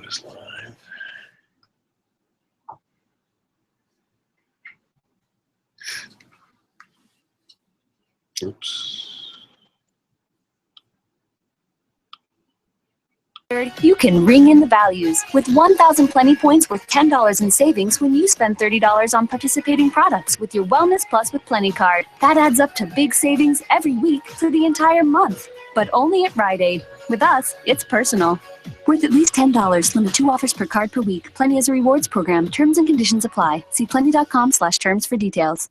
this live. Oops. You can ring in the values with 1,000 Plenty points worth $10 in savings when you spend $30 on participating products with your Wellness Plus with Plenty card. That adds up to big savings every week for the entire month, but only at Rite Aid. With us, it's personal. Worth at least $10. Limit 2 offers per card per week. Plenty is a rewards program. Terms and conditions apply. See plenty.com/terms for details.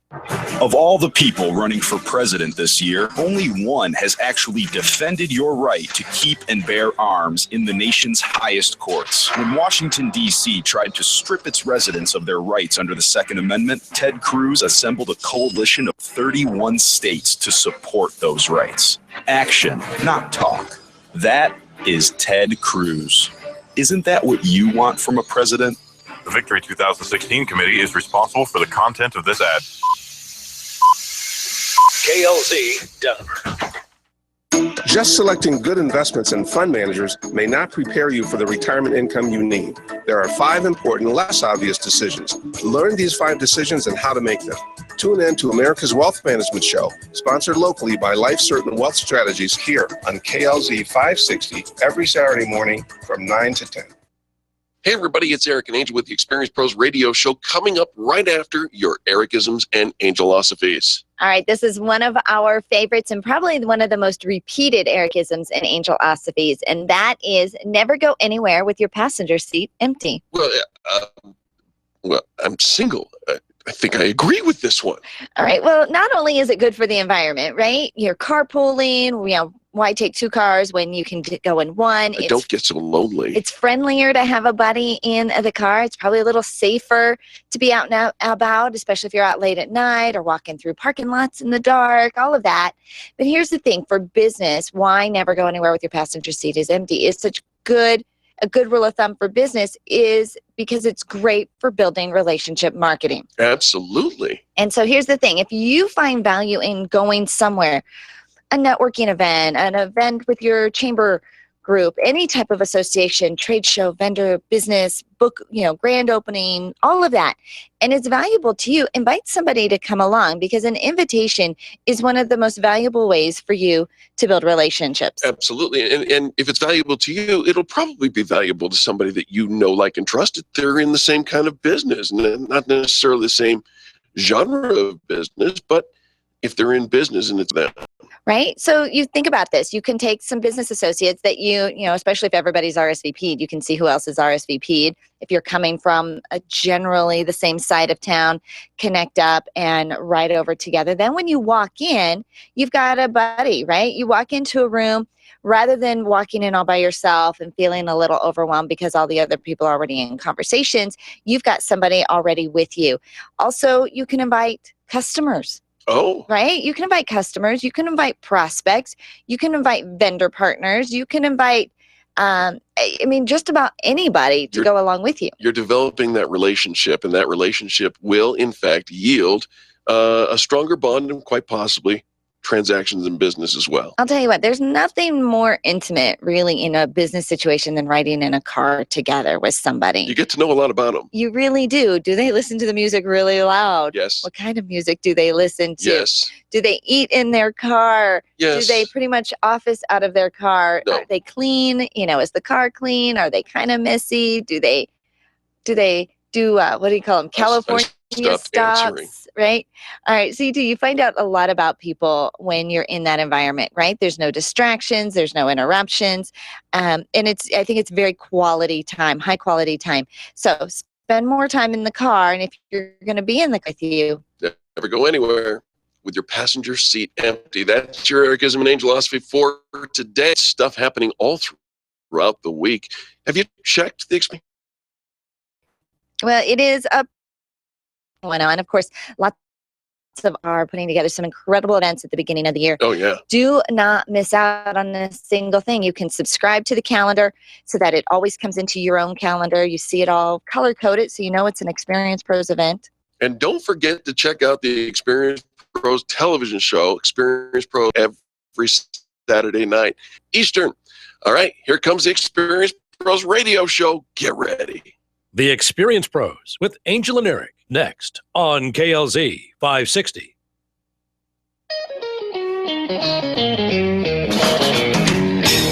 Of all the people running for president this year, only one has actually defended your right to keep and bear arms in the nation's highest courts. When Washington, D.C. tried to strip its residents of their rights under the Second Amendment, Ted Cruz assembled a coalition of 31 states to support those rights. Action, not talk. That is Ted Cruz. Isn't that what you want from a president? The Victory 2016 committee is responsible for the content of this ad. KLZ Denver. Just selecting good investments and fund managers may not prepare you for the retirement income you need. There are 5 important, less obvious decisions. Learn these 5 decisions and how to make them. Tune in to America's Wealth Management Show, sponsored locally by Life Certain Wealth Strategies here on KLZ 560 every Saturday morning from 9 to 10. Hey everybody, it's Eric and Angel with the Experience Pros radio show coming up right after your Ericisms and Angelosophies. All right, this is one of our favorites and probably one of the most repeated Ericisms and Angelosophies, and that is never go anywhere with your passenger seat empty. Well, I'm single. I think I agree with this one. All right, well, not only is it good for the environment, right? You're carpooling, why take 2 cars when you can go in one? Don't get so lonely. It's friendlier to have a buddy in the car. It's probably a little safer to be out and about, especially if you're out late at night or walking through parking lots in the dark, all of that. But here's the thing, for business, why never go anywhere with your passenger seat is empty is such a good rule of thumb for business is because it's great for building relationship marketing. Absolutely. And so here's the thing. If you find value in going somewhere, a networking event, an event with your chamber group, any type of association, trade show, vendor, business, book, grand opening, all of that, and it's valuable to you, invite somebody to come along because an invitation is one of the most valuable ways for you to build relationships. Absolutely. And if it's valuable to you, it'll probably be valuable to somebody that you know, like, and trust. They're in the same kind of business, not necessarily the same genre of business, but if they're in business and it's them. Right? So you think about this. You can take some business associates that especially if everybody's RSVP'd, you can see who else is RSVP'd. If you're coming from generally the same side of town, connect up and ride over together. Then when you walk in, you've got a buddy, right? You walk into a room rather than walking in all by yourself and feeling a little overwhelmed because all the other people are already in conversations. You've got somebody already with you. Also, you can invite customers. Oh. Right? You can invite customers. You can invite prospects. You can invite vendor partners. You can invite, just about anybody to go along with you. You're developing that relationship, and that relationship will, in fact, yield a stronger bond and quite possibly transactions in business as well. I'll tell you what, there's nothing more intimate really in a business situation than riding in a car together with somebody. You get to know a lot about them. You really do. Do they listen to the music really loud? Yes. What kind of music do they listen to? Yes. Do they eat in their car? Yes. Do they pretty much office out of their car? No. Are they clean? Is the car clean? Are they kind of messy? Do they do what do you call them? California stops, right? All right. So you find out a lot about people when you're in that environment, right? There's no distractions. There's no interruptions. And I think it's very quality time, high quality time. So spend more time in the car. And if you're going to be in the car with you, never go anywhere with your passenger seat empty. That's your Ericism and Angelosophy for today. Stuff happening all throughout the week. Have you checked the experience? Well, it is up. And of course, lots of are putting together some incredible events at the beginning of the year. Oh, yeah. Do not miss out on a single thing. You can subscribe to the calendar so that it always comes into your own calendar. You see it all color-coded so you know it's an Experience Pros event. And don't forget to check out the Experience Pros television show, Experience Pros, every Saturday night, Eastern. All right, here comes the Experience Bros Radio Show. Get ready. The Experience Pros with Angel and Eric next on KLZ 560.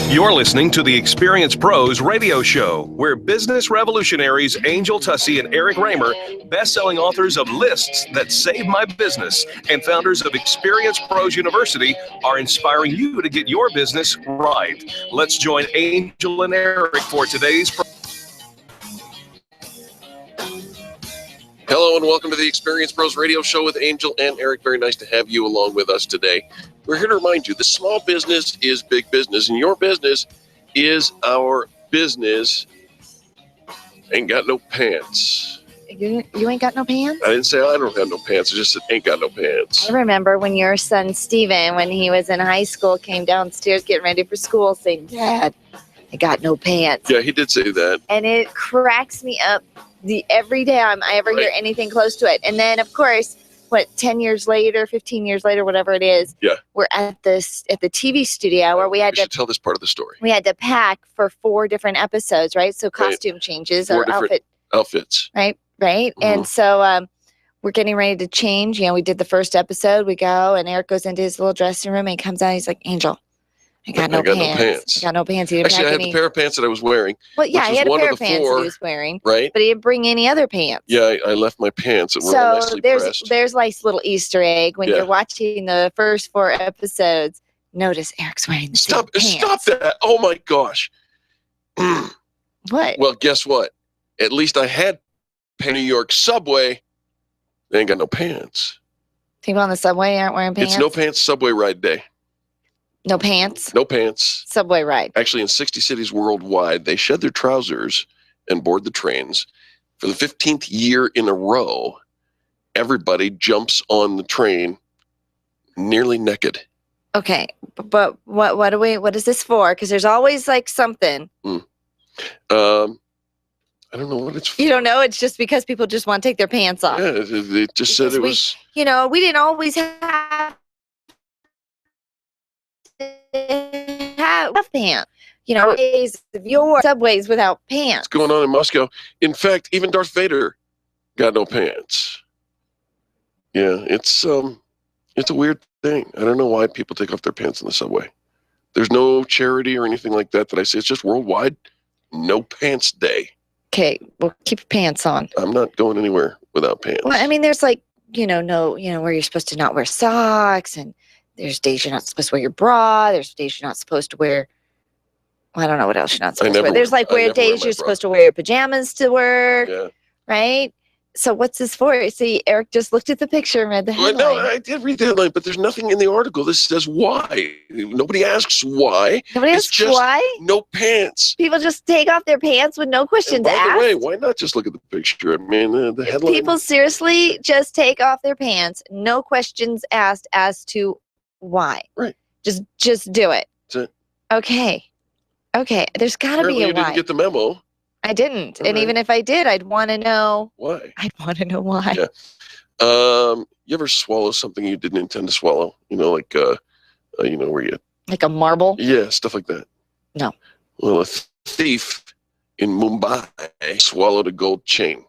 You're listening to the Experience Pros Radio Show, where business revolutionaries Angel Tussey and Eric Raymer, best-selling authors of Lists That Saved My Business and founders of Experience Pros University, are inspiring you to get your business right. Let's join Angel and Eric for today's Hello and welcome to the Experience Pros Radio Show with Angel and Eric. Very nice to have you along with us today. We're here to remind you that small business is big business, and your business is our business. Ain't got no pants. You ain't got no pants? I didn't say I don't have no pants. I just said ain't got no pants. I remember when your son, Steven, when he was in high school, came downstairs getting ready for school saying, Dad, I got no pants. Yeah, he did say that. And it cracks me up every time I ever hear anything close to it. And then, of course, 10 years later, 15 years later, whatever it is, we're at the TV studio where we should tell this part of the story. We had to pack for 4 different episodes, right? So costume changes or outfits. Right. Mm-hmm. And so we're getting ready to change. We did the first episode. We go, and Eric goes into his little dressing room, and he comes out. He's like, Angel, I got no pants. I got no pants. He didn't Actually, I had the pair of pants that I was wearing. Well, yeah, he had a pair of pants that he was wearing. Right. But he didn't bring any other pants. Yeah, I left my pants that were nicely pressed. There's like little Easter egg when you're watching the first 4 episodes. Notice Eric's wearing the same pants. Stop that. Oh, my gosh. What? Well, guess what? At least I had New York subway. They ain't got no pants. People on the subway aren't wearing pants? It's no pants subway ride day. No pants? No pants. Subway ride. Actually, in 60 cities worldwide, they shed their trousers and board the trains. For the 15th year in a row, everybody jumps on the train nearly naked. Okay, but what is this for? Because there's always like something. I don't know what it's for. You don't know? It's just because people just want to take their pants off. Yeah, they just said it was. We didn't always have pants. Days of your subways without pants. What's going on in Moscow? In fact, even Darth Vader got no pants. Yeah, it's a weird thing. I don't know why people take off their pants in the subway. There's no charity or anything like that I say. It's just worldwide no pants day. Okay, well, keep your pants on. I'm not going anywhere without pants. Well, I mean, there's where you're supposed to not wear socks, and there's days you're not supposed to wear your bra. There's days you're not supposed to wear. Well, I don't know what else you're not supposed to wear. There's days you're supposed to wear your pajamas to work, right? So what's this for? See, Eric just looked at the picture and read the headline. No, I did read the headline, but there's nothing in the article that says why. Nobody asks why. Nobody asks why? No pants. People just take off their pants with no questions asked. By the way, why not just look at the picture? I mean, the headline. People seriously just take off their pants, no questions asked as to why. Right. Just do it. That's it. Okay. There's got to be a why. You didn't get the memo. I didn't. And even if I did, I'd want to know why. Yeah. You ever swallow something you didn't intend to swallow? Where you like a marble? Yeah, stuff like that. No. Well, a thief in Mumbai swallowed a gold chain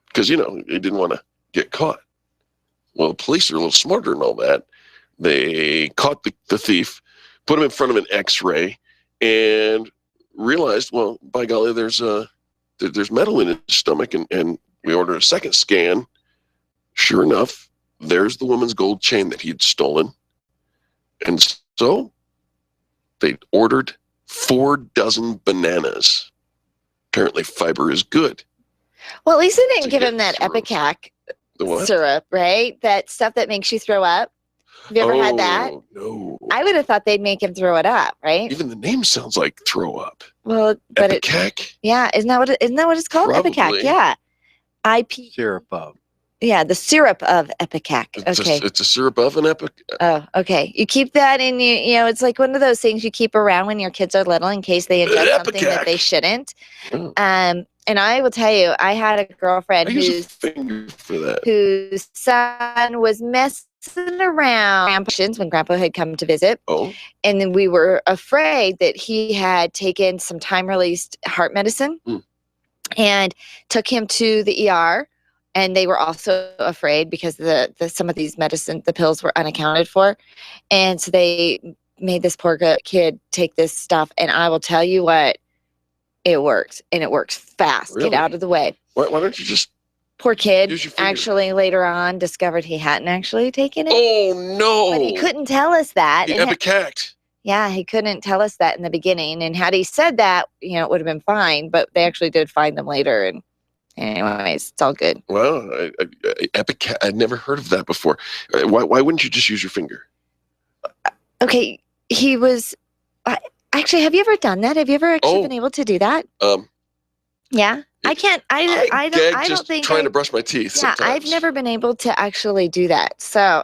because he didn't want to get caught. Well, the police are a little smarter than all that. They caught the thief, put him in front of an X-ray, and realized, well, by golly, there's metal in his stomach, and we ordered a second scan. Sure enough, there's the woman's gold chain that he'd stolen. And so they ordered 4 dozen bananas. Apparently fiber is good. Well, at least they didn't give him that Epicac syrup, right? That stuff that makes you throw up. Have you ever had that? No. I would have thought they'd make him throw it up, right? Even the name sounds like throw up. Well, but Epicac? Isn't that what it's called? Probably. Epicac, yeah. Syrup of. Yeah, the syrup of Epicac. Okay. It's a syrup of an Epicac. Oh, okay. You keep that in it's like one of those things you keep around when your kids are little in case they ingest something that they shouldn't. Oh. And I will tell you, I had a girlfriend whose son was messing around when Grandpa had come to visit. Oh, And then we were afraid that he had taken some time-released heart medicine and took him to the ER. And they were also afraid because some of these the pills were unaccounted for. And so they made this poor kid take this stuff. And I will tell you what, it works. And it works fast. Really? Get out of the way. why don't you just Poor kid use your finger? actually later on discovered he hadn't actually taken it. Oh, no. But he couldn't tell us that. He and epicact. yeah, he couldn't tell us that in the beginning. And had he said that, it would have been fine. But they actually did find them later. And anyways, it's all good. Well, epicact. I'd never heard of that before. Why wouldn't you just use your finger? Okay, he was. Actually, have you ever done that? Have you ever actually been able to do that? Yeah, I can't. I don't think trying to brush my teeth. Yeah, sometimes. I've never been able to actually do that. So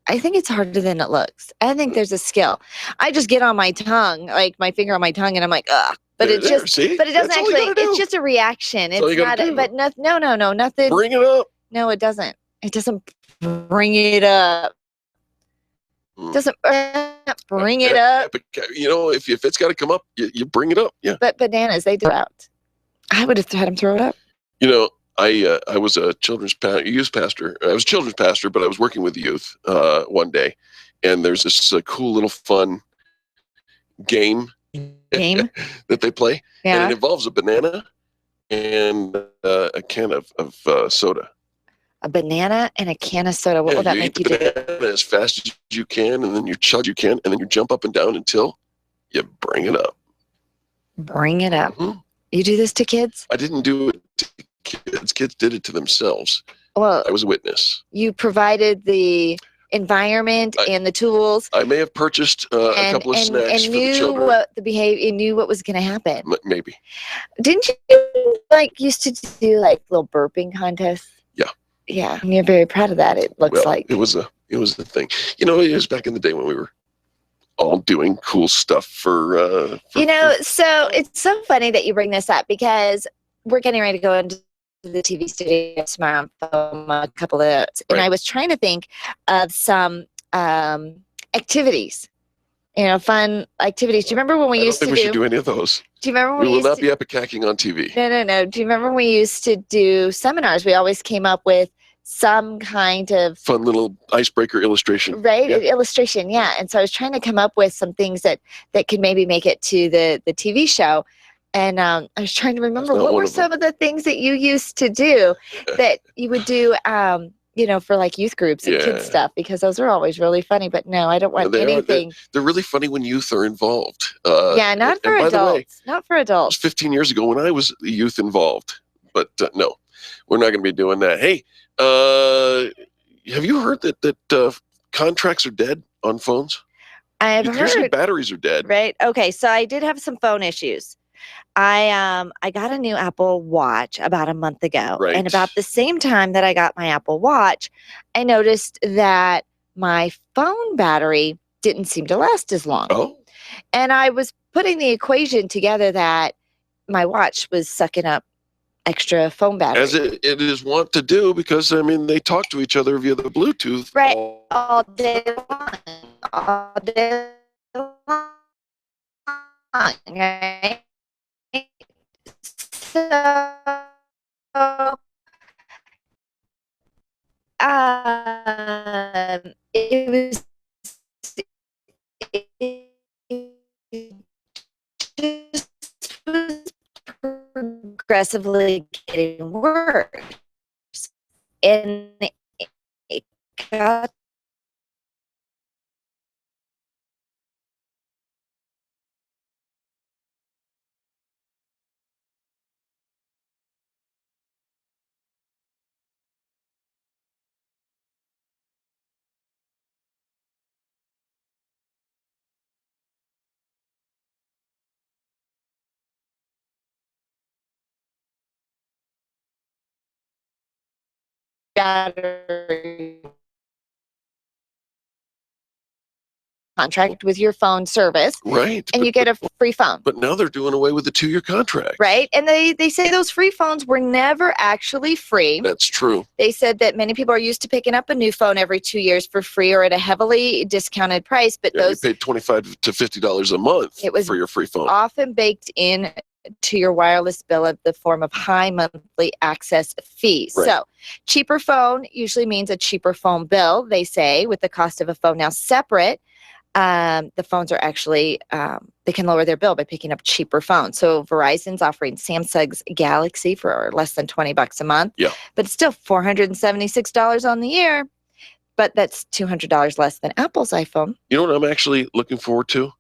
I think it's harder than it looks. I think there's a skill. I just get on my tongue, like my finger on my tongue, and I'm like, ugh. But There, it just, see? but it doesn't That's all you actually. gotta do. It's just a reaction. That's all It's you gotta not. do. But no, nothing. Bring it up. No, it doesn't. It doesn't bring it up. Doesn't bring it up. If it's got to come up, you bring it up. Yeah. But bananas, they do it out. I would have had him throw it up. I was a youth pastor. I was a children's pastor, but I was working with the youth one day, and there's this cool little fun game that they play, Yeah. and it involves a banana and a can of soda. A banana and a can of soda. What will that make you do? Banana as fast as you can, and then you chug you can, and then you jump up and down until you bring it up. Bring it up. Mm-hmm. You do this to kids? I didn't do it to kids. Kids did it to themselves. Well, I was a witness. You provided the environment and the tools. I may have purchased a couple of snacks for the children. Knew what was going to happen. Maybe. Didn't you used to do little burping contests? Yeah. Yeah, and you're very proud of that. It looks like it was the thing. It was back in the day when we were all doing cool stuff for So it's so funny that you bring this up because we're getting ready to go into the TV studio tomorrow and film a couple of those. And I was trying to think of some activities, fun activities. Do you remember when we used to do? I don't think we should do any of those. Do you remember when we will not be epicacking on TV? No. Do you remember when we used to do seminars? We always came up with some kind of fun little icebreaker illustration. Right? Yeah. Illustration, yeah. And so I was trying to come up with some things that could maybe make it to the TV show. And I was trying to remember what were some of the things that you used to do that you would do, for youth groups and kids stuff, because those are always really funny. But no, I don't want anything. They're really funny when youth are involved. Not for adults. Not for adults. It was 15 years ago when I was youth involved. But no, we're not going to be doing that. Hey, have you heard that contracts are dead on phones? I've heard. Usually batteries are dead. Right. Okay. So I did have some phone issues. I got a new Apple Watch about a month ago. Right. And about the same time that I got my Apple Watch, I noticed that my phone battery didn't seem to last as long. Oh. And I was putting the equation together that my watch was sucking up extra phone battery. As it is wont to do, because they talk to each other via the Bluetooth. Right. All day long. All day long. Right. So, it was progressively getting worse, and it got battery contract with your phone service. Right. And you get a free phone. But now they're doing away with the 2-year contract. Right. And they say those free phones were never actually free. That's true. They said that many people are used to picking up a new phone every 2 years for free or at a heavily discounted price. But Yeah, those you paid $25 to $50 a month for your free phone. Often baked in to your wireless bill of the form of high monthly access fees. Right. So cheaper phone usually means a cheaper phone bill, they say, with the cost of a phone now separate. The phones are actually, they can lower their bill by picking up cheaper phones. So Verizon's offering Samsung's Galaxy for less than $20 a month. Yeah. But it's still $476 on the year. But that's $200 less than Apple's iPhone. You know what I'm actually looking forward to?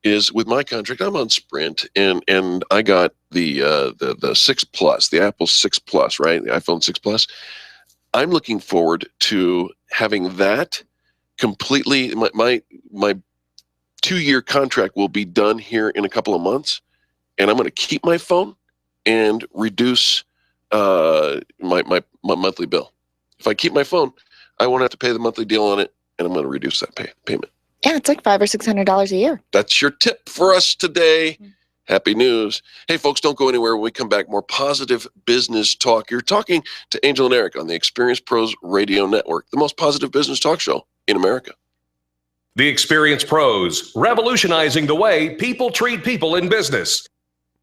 Is with my contract, I'm on Sprint, and I got the 6 Plus, the Apple 6 Plus, right? The iPhone 6 Plus. I'm looking forward to having that completely. My 2-year contract will be done here in a couple of months, and I'm going to keep my phone and reduce my monthly bill. If I keep my phone, I won't have to pay the monthly deal on it, and I'm going to reduce that payment. Yeah, it's like $500 or $600 a year. That's your tip for us today. Happy news. Hey, folks, don't go anywhere. When we come back, more positive business talk. You're talking to Angel and Eric on the Experience Pros Radio Network, the most positive business talk show in America. The Experience Pros, revolutionizing the way people treat people in business.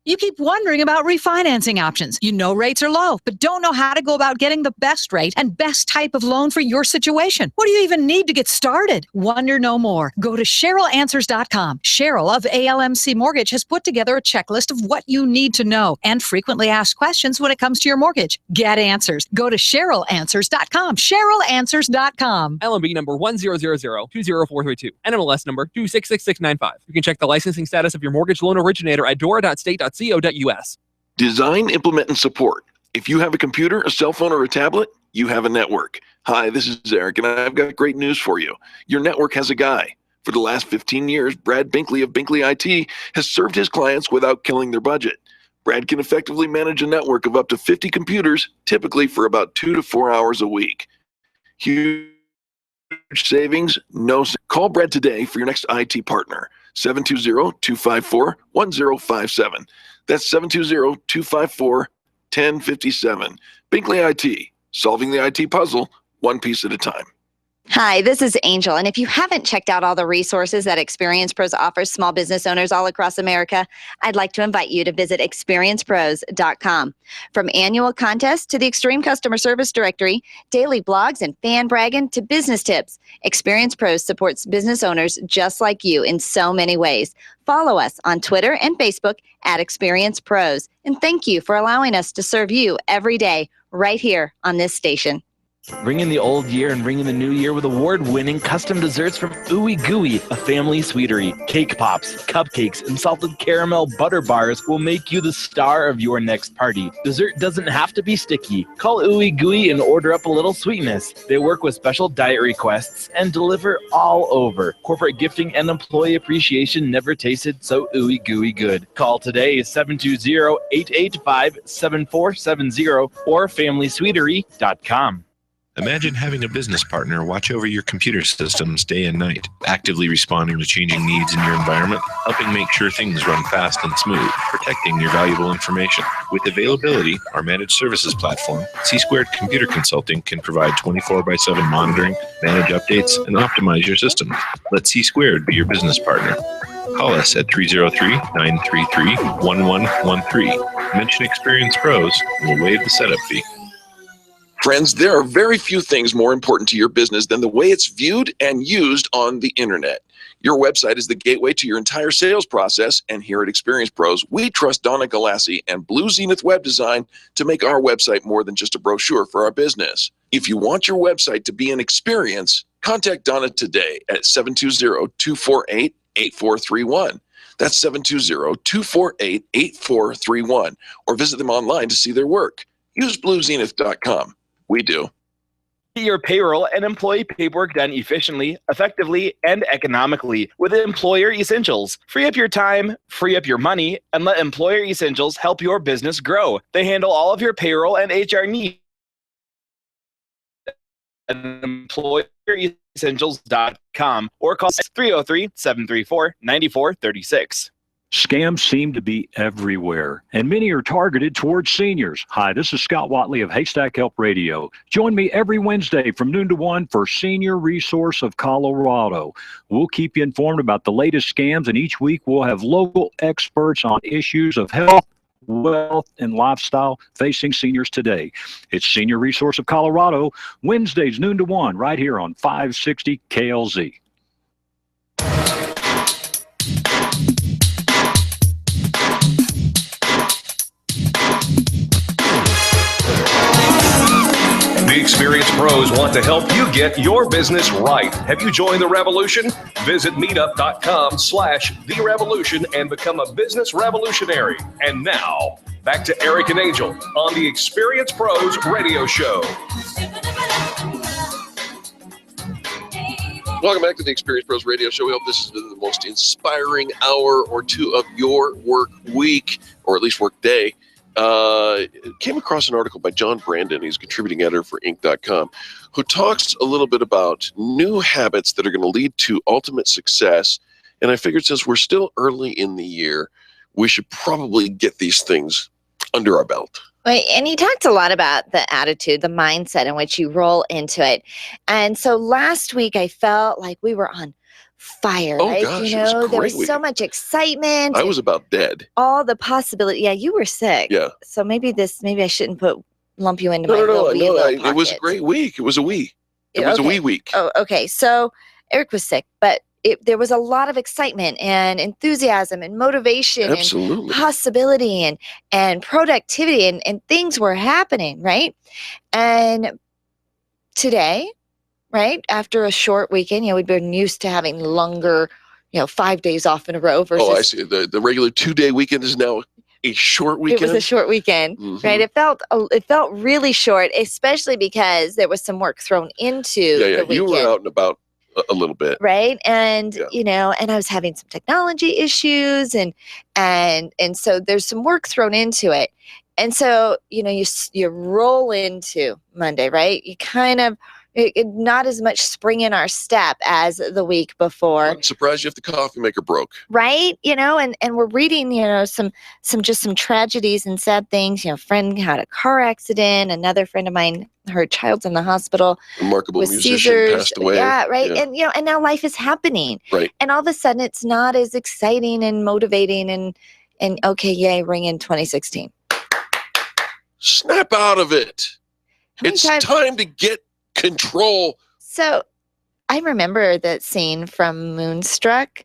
You keep wondering about refinancing options. You know rates are low, but don't know how to go about getting the best rate and best type of loan for your situation. What do you even need to get started? Wonder no more. Go to CherylAnswers.com. Cheryl of ALMC Mortgage has put together a checklist of what you need to know and frequently asked questions when it comes to your mortgage. Get answers. Go to CherylAnswers.com. CherylAnswers.com. LMB number 100020432. NMLS number 266695. You can check the licensing status of your mortgage loan originator at dora.state.co.us. Design, implement, and support. If you have a computer, a cell phone, or a tablet, you have a network. Hi, this is Eric, and I've got great news for you. Your network has a guy. For the last 15 years, Brad Binkley of Binkley IT has served his clients without killing their budget. Brad can effectively manage a network of up to 50 computers, typically for about 2 to 4 hours a week. Huge savings? No. Call Brad today for your next IT partner. 720-254-1057. That's 720-254-1057. Binkley IT, solving the IT puzzle one piece at a time. Hi, this is Angel, and if you haven't checked out all the resources that Experience Pros offers small business owners all across America, I'd like to invite you to visit experiencepros.com. From annual contests to the Extreme Customer Service Directory, daily blogs and fan bragging to business tips, Experience Pros supports business owners just like you in so many ways. Follow us on Twitter and Facebook at Experience Pros, and thank you for allowing us to serve you every day right here on this station. Bring in the old year and bring in the new year with award-winning custom desserts from Ooey Gooey, a family sweetery. Cake pops, cupcakes, and salted caramel butter bars will make you the star of your next party. Dessert doesn't have to be sticky. Call Ooey Gooey and order up a little sweetness. They work with special diet requests and deliver all over. Corporate gifting and employee appreciation never tasted so Ooey Gooey good. Call today 720-885-7470 or familysweetery.com. Imagine having a business partner watch over your computer systems day and night, actively responding to changing needs in your environment, helping make sure things run fast and smooth, protecting your valuable information. With Availability, our managed services platform, C-Squared Computer Consulting can provide 24/7 monitoring, manage updates, and optimize your systems. Let C-Squared be your business partner. Call us at 303-933-1113. Mention Experience Pros, and we'll waive the setup fee. Friends, there are very few things more important to your business than the way it's viewed and used on the internet. Your website is the gateway to your entire sales process, and here at Experience Pros, we trust Donna Galassi and Blue Zenith Web Design to make our website more than just a brochure for our business. If you want your website to be an experience, contact Donna today at 720-248-8431. That's 720-248-8431, or visit them online to see their work. Use bluezenith.com. We do. Get your payroll and employee paperwork done efficiently, effectively, and economically with Employer Essentials. Free up your time, free up your money, and let Employer Essentials help your business grow. They handle all of your payroll and HR needs. And Employer Essentials.com or call 303-734-9436. Scams seem to be everywhere, and many are targeted towards seniors. Hi, this is Scott Watley of Haystack Help Radio. Join me every Wednesday from noon to 1 for Senior Resource of Colorado. We'll keep you informed about the latest scams, and each week we'll have local experts on issues of health, wealth, and lifestyle facing seniors today. It's Senior Resource of Colorado, Wednesdays noon to 1, right here on 560 KLZ. The Experienced Pros want to help you get your business right. Have you joined the revolution? Visit meetup.com/The Revolution and become a business revolutionary. And now, back to Eric and Angel on the Experienced Pros radio show. Welcome back to the Experienced Pros radio show. We hope this has been the most inspiring hour or two of your work week, or at least work day. Came across an article by John Brandon. He's a contributing editor for Inc.com, who talks a little bit about new habits that are going to lead to ultimate success. And I figured since we're still early in the year, we should probably get these things under our belt. Right. And he talked a lot about the attitude, the mindset in which you roll into it. And so last week I felt like we were on fire, Oh, right? gosh, You it was know, there great was so week. much excitement. I was about dead. all the possibility. Yeah, you were sick. Yeah. So maybe I shouldn't lump you into No, my no, little wee little it was a pocket. great week. It was a wee. It was a wee week. Oh, okay. So Eric was sick, but there was a lot of excitement and enthusiasm and motivation and Absolutely. possibility and productivity and things were happening, right? And today, right, after a short weekend, we've been used to having longer, 5 days off in a row versus Oh, I see. The regular 2-day weekend is now a short weekend. It was a short weekend, right? It felt really short, especially because there was some work thrown into the weekend. You were out and about a little bit. Right. And, and I was having some technology issues and so there's some work thrown into it. And so, you roll into Monday, right? You kind of, not as much spring in our step as the week before. I'm surprised if the coffee maker broke. Right. And we're reading, some tragedies and sad things. A friend had a car accident. Another friend of mine, her child's in the hospital. Remarkable with musician seizures. passed away. Yeah. Right. Yeah. And now life is happening. Right. And all of a sudden it's not as exciting and motivating and okay, yay, ring in 2016. Snap out of it. It's time to get control. So I remember that scene from Moonstruck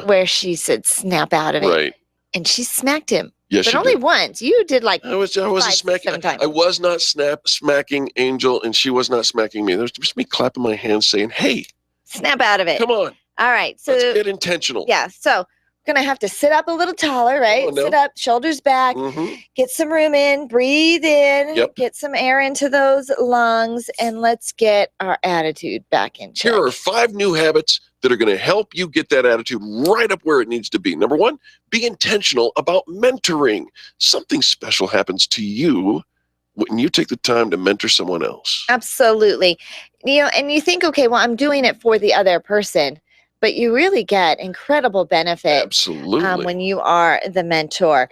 where she said snap out of it. Right. And she smacked him. Yes, but she only did. once. You did like I wasn't smacking. I was not smacking Angel, and she was not smacking me. There's just me clapping my hands saying, hey, snap out of it. come on. All right. So Let's get intentional. Yeah. So we're going to have to sit up a little taller, right? Oh, no. Sit up, shoulders back, get some room in, breathe in, get some air into those lungs, and let's get our attitude back in check. Here are 5 new habits that are going to help you get that attitude right up where it needs to be. Number 1, be intentional about mentoring. Something special happens to you when you take the time to mentor someone else. Absolutely. And you think, okay, well, I'm doing it for the other person. But you really get incredible benefit Absolutely. When you are the mentor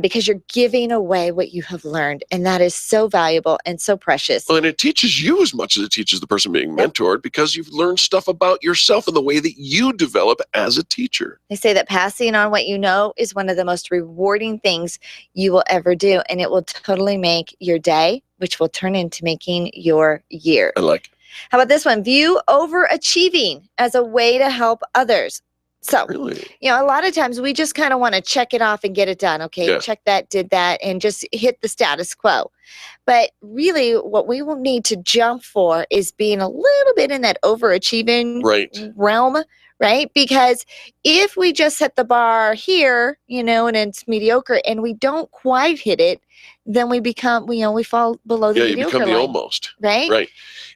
because you're giving away what you have learned. And that is so valuable and so precious. Well, and it teaches you as much as it teaches the person being mentored because you've learned stuff about yourself and the way that you develop as a teacher. They say that passing on what you know is one of the most rewarding things you will ever do. And it will totally make your day, which will turn into making your year. I like it. How about this one? View overachieving as a way to help others. So, a lot of times we just kind of want to check it off and get it done. Okay, check that, did that, and just hit the status quo. But really what we will need to jump for is being a little bit in that overachieving realm, right? Because if we just set the bar here, and it's mediocre and we don't quite hit it, then we become, we fall below the mediocre you become the line, almost. right? Right.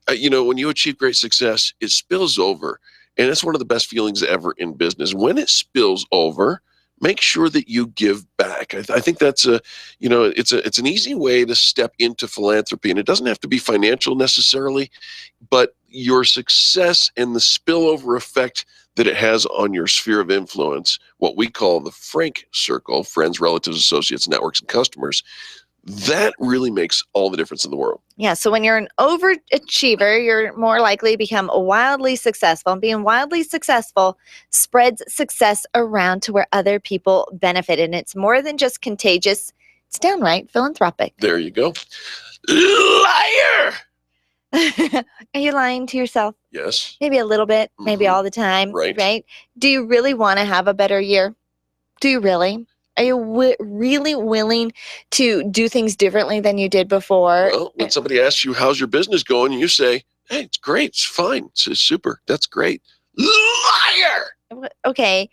When you achieve great success, it spills over. And it's one of the best feelings ever in business. When it spills over, make sure that you give back. I think that's it's an easy way to step into philanthropy, and it doesn't have to be financial necessarily, but your success and the spillover effect that it has on your sphere of influence, what we call the Frank circle, friends, relatives, associates, networks, and customers, that really makes all the difference in the world. Yeah. So when you're an overachiever, you're more likely to become wildly successful. And being wildly successful spreads success around to where other people benefit. And it's more than just contagious, it's downright philanthropic. There you go. Liar! Are you lying to yourself? Yes. Maybe a little bit, maybe all the time. Right. Do you really want to have a better year? Do you really? Are you really willing to do things differently than you did before? Well, when somebody asks you, how's your business going? And you say, hey, it's great. It's fine. It's super. That's great. Liar! Okay.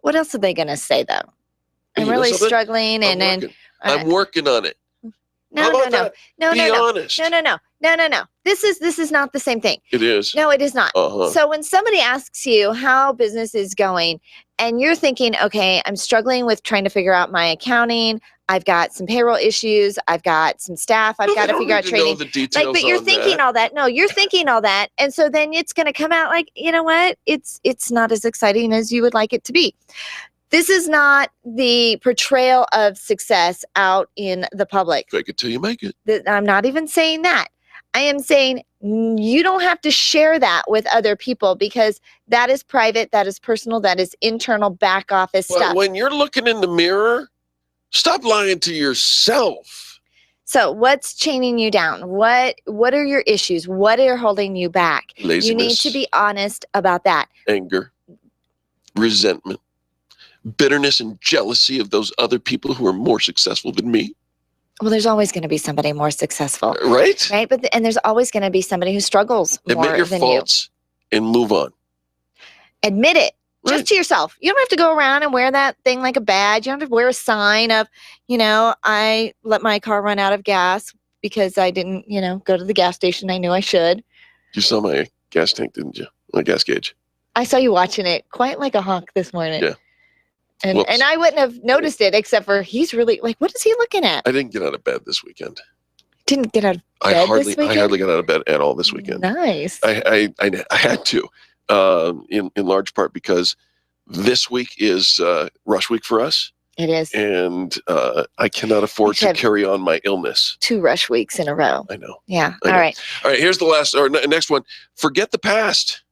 What else are they going to say, though? I'm really struggling. I'm working on it. No. Be honest. No. This is not the same thing. It is. No, it is not. Uh-huh. So when somebody asks you how business is going and you're thinking, okay, I'm struggling with trying to figure out my accounting. I've got some payroll issues. I've got some staff. I've got to figure out training. But you're thinking all that. No, you're thinking all that. And so then it's going to come out like, you know what? It's not as exciting as you would like it to be. This is not the portrayal of success out in the public. Fake it till you make it. I'm not even saying that. I am saying you don't have to share that with other people because that is private, that is personal, that is internal back office stuff. When you're looking in the mirror, stop lying to yourself. So what's chaining you down? What are your issues? What are holding you back? Laziness. You need to be honest about that. Anger, resentment, bitterness and jealousy of those other people who are more successful than me. Well, there's always going to be somebody more successful. Right? Right. And there's always going to be somebody who struggles more Admit your than faults and move on. Admit it. Just to yourself. You don't have to go around and wear that thing like a badge. You don't have to wear a sign of, I let my car run out of gas because I didn't, go to the gas station. I knew I should. You saw my gas tank, didn't you? My gas gauge. I saw you watching it quite like a hawk this morning. Yeah. And I wouldn't have noticed it except for he's really like, what is he looking at? I didn't get out of bed this weekend. Didn't get out of bed I hardly got out of bed at all this weekend. Nice. I had to, in large part because this week is rush week for us. It is. And I cannot afford to carry on my illness. 2 rush weeks in a row. I know. Yeah. I know. All right. All right. Here's the next one. Forget the past.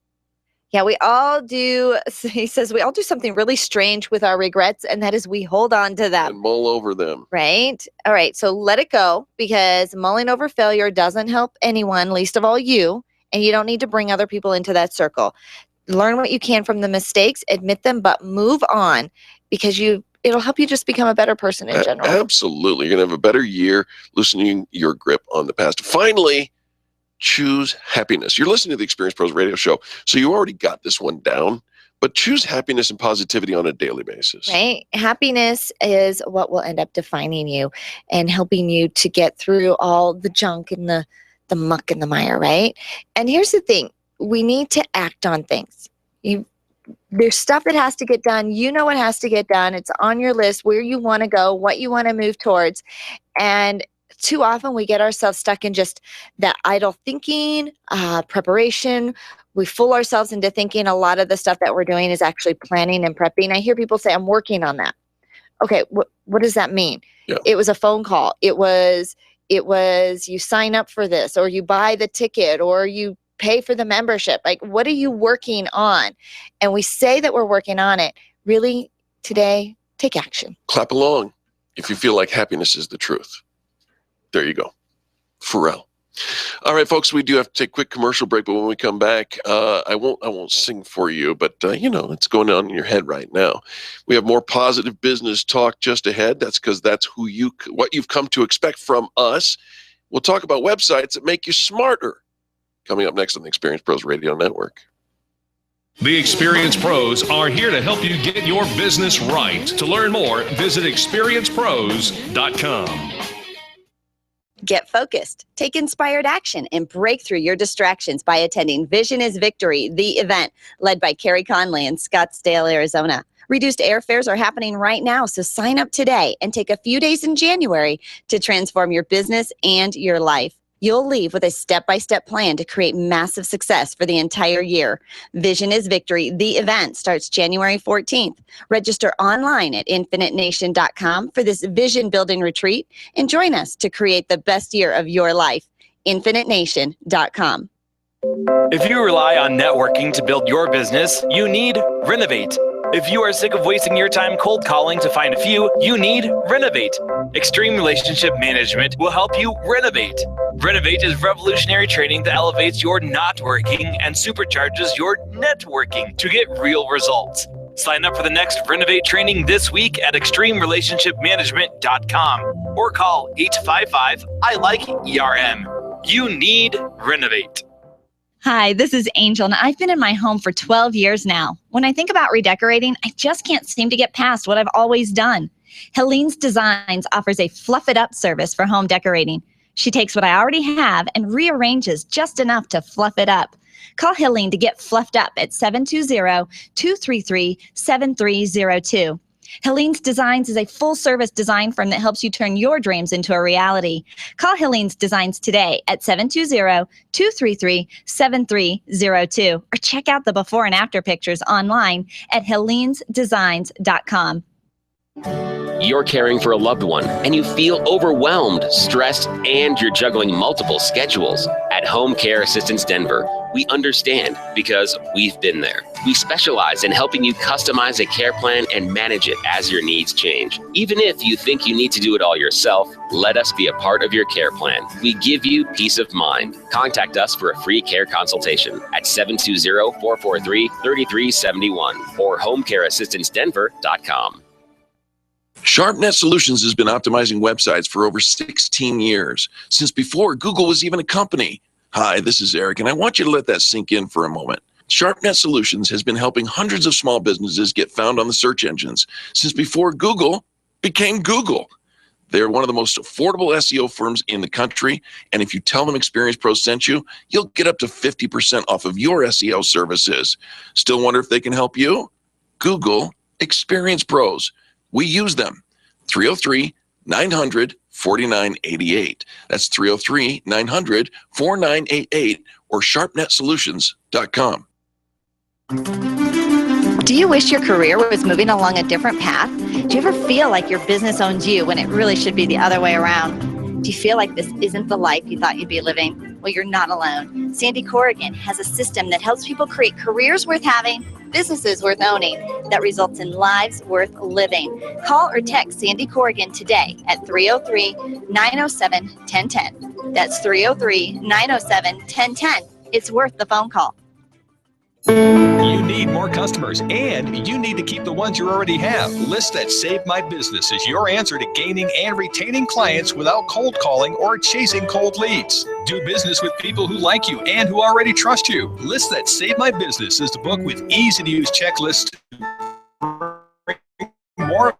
Yeah, we all do. He says we all do something really strange with our regrets, and that is we hold on to them. And mull over them. Right? All right. So let it go because mulling over failure doesn't help anyone, least of all you, and you don't need to bring other people into that circle. Learn what you can from the mistakes, admit them, but move on because it'll help you just become a better person in general. Absolutely. You're going to have a better year loosening your grip on the past. Finally, choose happiness. You're listening to the Experience Pros radio show, so you already got this one down, but choose happiness and positivity on a daily basis. Right? Happiness is what will end up defining you and helping you to get through all the junk and the muck and the mire, right? And here's the thing. We need to act on things. There's stuff that has to get done. You know what has to get done. It's on your list, where you want to go, what you want to move towards. And too often we get ourselves stuck in just that idle thinking, preparation. We fool ourselves into thinking a lot of the stuff that we're doing is actually planning and prepping. I hear people say, I'm working on that. Okay, what does that mean? Yeah. It was a phone call. It was you sign up for this, or you buy the ticket, or you pay for the membership. Like, what are you working on? And we say that we're working on it. Really, today, take action. Clap along if you feel like happiness is the truth. There you go. Pharrell. All right, folks, we do have to take a quick commercial break, but when we come back, I won't sing for you, but it's going on in your head right now. We have more positive business talk just ahead. That's because that's what you've come to expect from us. We'll talk about websites that make you smarter. Coming up next on the Experience Pros Radio Network. The Experience Pros are here to help you get your business right. To learn more, visit experiencepros.com. Get focused, take inspired action, and break through your distractions by attending Vision is Victory, the event led by Carrie Conley in Scottsdale, Arizona. Reduced airfares are happening right now, so sign up today and take a few days in January to transform your business and your life. You'll leave with a step-by-step plan to create massive success for the entire year. Vision is Victory. The event starts January 14th. Register online at infinitenation.com for this vision-building retreat and join us to create the best year of your life. infinitenation.com. If you rely on networking to build your business, you need Renovate. If you are sick of wasting your time cold calling to find a few, you need Renovate. Extreme Relationship Management will help you renovate. Renovate is revolutionary training that elevates your not working and supercharges your networking to get real results. Sign up for the next Renovate training this week at extremerelationshipmanagement.com or call 855-I-LIKE-ERM. You need Renovate. Hi, this is Angel, and I've been in my home for 12 years now. When I think about redecorating, I just can't seem to get past what I've always done. Helene's Designs offers a fluff it up service for home decorating. She takes what I already have and rearranges just enough to fluff it up. Call Helene to get fluffed up at 720-233-7302. Helene's Designs is a full-service design firm that helps you turn your dreams into a reality. Call Helene's Designs today at 720-233-7302 or check out the before and after pictures online at helenesdesigns.com. You're caring for a loved one and you feel overwhelmed, stressed, and you're juggling multiple schedules. At Home Care Assistance Denver, we understand because we've been there. We specialize in helping you customize a care plan and manage it as your needs change. Even if you think you need to do it all yourself, let us be a part of your care plan. We give you peace of mind. Contact us for a free care consultation at 720-443-3371 or homecareassistancedenver.com. SharpNet Solutions has been optimizing websites for over 16 years, since before Google was even a company. Hi, this is Eric, and I want you to let that sink in for a moment. SharpNet Solutions has been helping hundreds of small businesses get found on the search engines since before Google became Google. They're one of the most affordable SEO firms in the country, and if you tell them Experience Pros sent you, you'll get up to 50% off of your SEO services. Still wonder if they can help you? Google Experience Pros. We use them. 303-900-4988. That's 303-900-4988 or sharpnetsolutions.com. Do you wish your career was moving along a different path? Do you ever feel like your business owns you when it really should be the other way around? Do you feel like this isn't the life you thought you'd be living? Well, you're not alone. Sandy Corrigan has a system that helps people create careers worth having, businesses worth owning, that results in lives worth living. Call or text Sandy Corrigan today at 303-907-1010. That's 303-907-1010. It's worth the phone call. You need more customers, and you need to keep the ones you already have. List That Save My Business is your answer to gaining and retaining clients without cold calling or chasing cold leads. Do business with people who like you and who already trust you. List That Save My Business is the book with easy-to-use checklists to bring more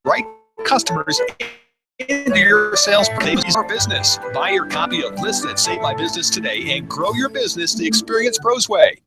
right customers into your sales or business. Buy your copy of List That Save My Business today and grow your business the Experience Pros way.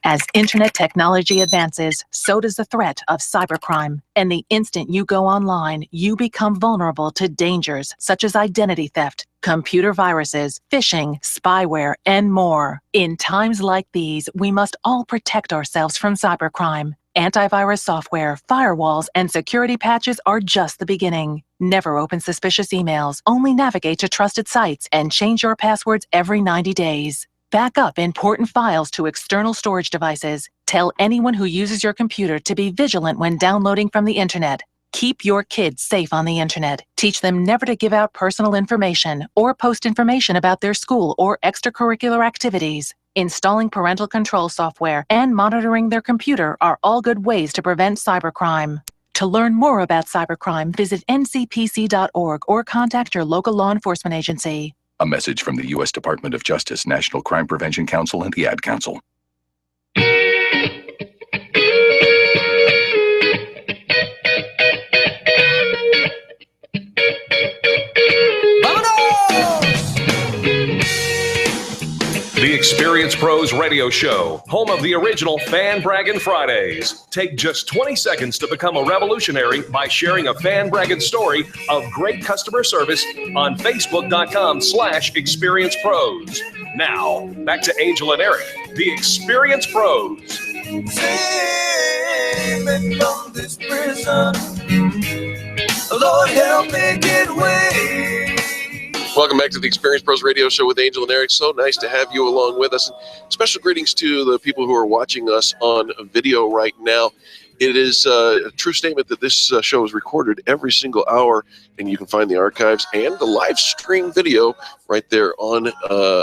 As internet technology advances, so does the threat of cybercrime. And the instant you go online, you become vulnerable to dangers such as identity theft, computer viruses, phishing, spyware, and more. In times like these, we must all protect ourselves from cybercrime. Antivirus software, firewalls, and security patches are just the beginning. Never open suspicious emails, only navigate to trusted sites, and change your passwords every 90 days. Back up important files to external storage devices. Tell anyone who uses your computer to be vigilant when downloading from the internet. Keep your kids safe on the internet. Teach them never to give out personal information or post information about their school or extracurricular activities. Installing parental control software and monitoring their computer are all good ways to prevent cybercrime. To learn more about cybercrime, visit ncpc.org or contact your local law enforcement agency. A message from the U.S. Department of Justice, National Crime Prevention Council, and the Ad Council. The Experience Pros Radio Show, home of the original Fan Braggin' Fridays. Take just 20 seconds to become a revolutionary by sharing a fan bragging story of great customer service on Facebook.com/Experience Pros. Now, back to Angel and Eric, the Experience Pros. Save me from this prison. Lord, help me get away. Welcome back to the Experience Pros Radio Show with Angel and Eric. So nice to have you along with us. Special greetings to the people who are watching us on video right now. It is a true statement that this show is recorded every single hour, and you can find the archives and the live stream video right there on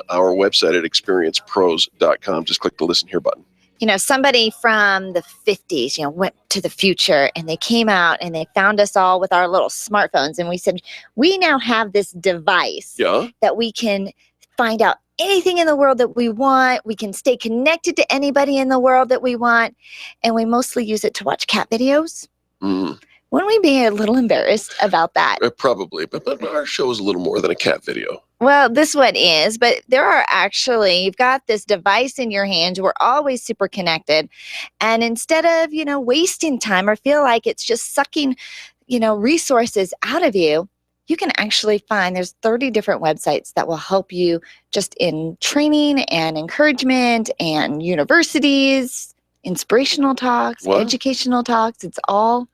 our website at experiencepros.com. Just click the listen here button. You know, somebody from the 50s, went to the future and they came out and they found us all with our little smartphones. And we said, we now have this device that we can find out anything in the world that we want. We can stay connected to anybody in the world that we want. And we mostly use it to watch cat videos. Mm. Wouldn't we be a little embarrassed about that? Probably, but our show is a little more than a cat video. Well, this one is, but there are actually, you've got this device in your hands. We're always super connected. And instead of, wasting time or feel like it's just sucking, resources out of you, you can actually find there's 30 different websites that will help you just in training and encouragement and universities, inspirational talks, educational talks. It's all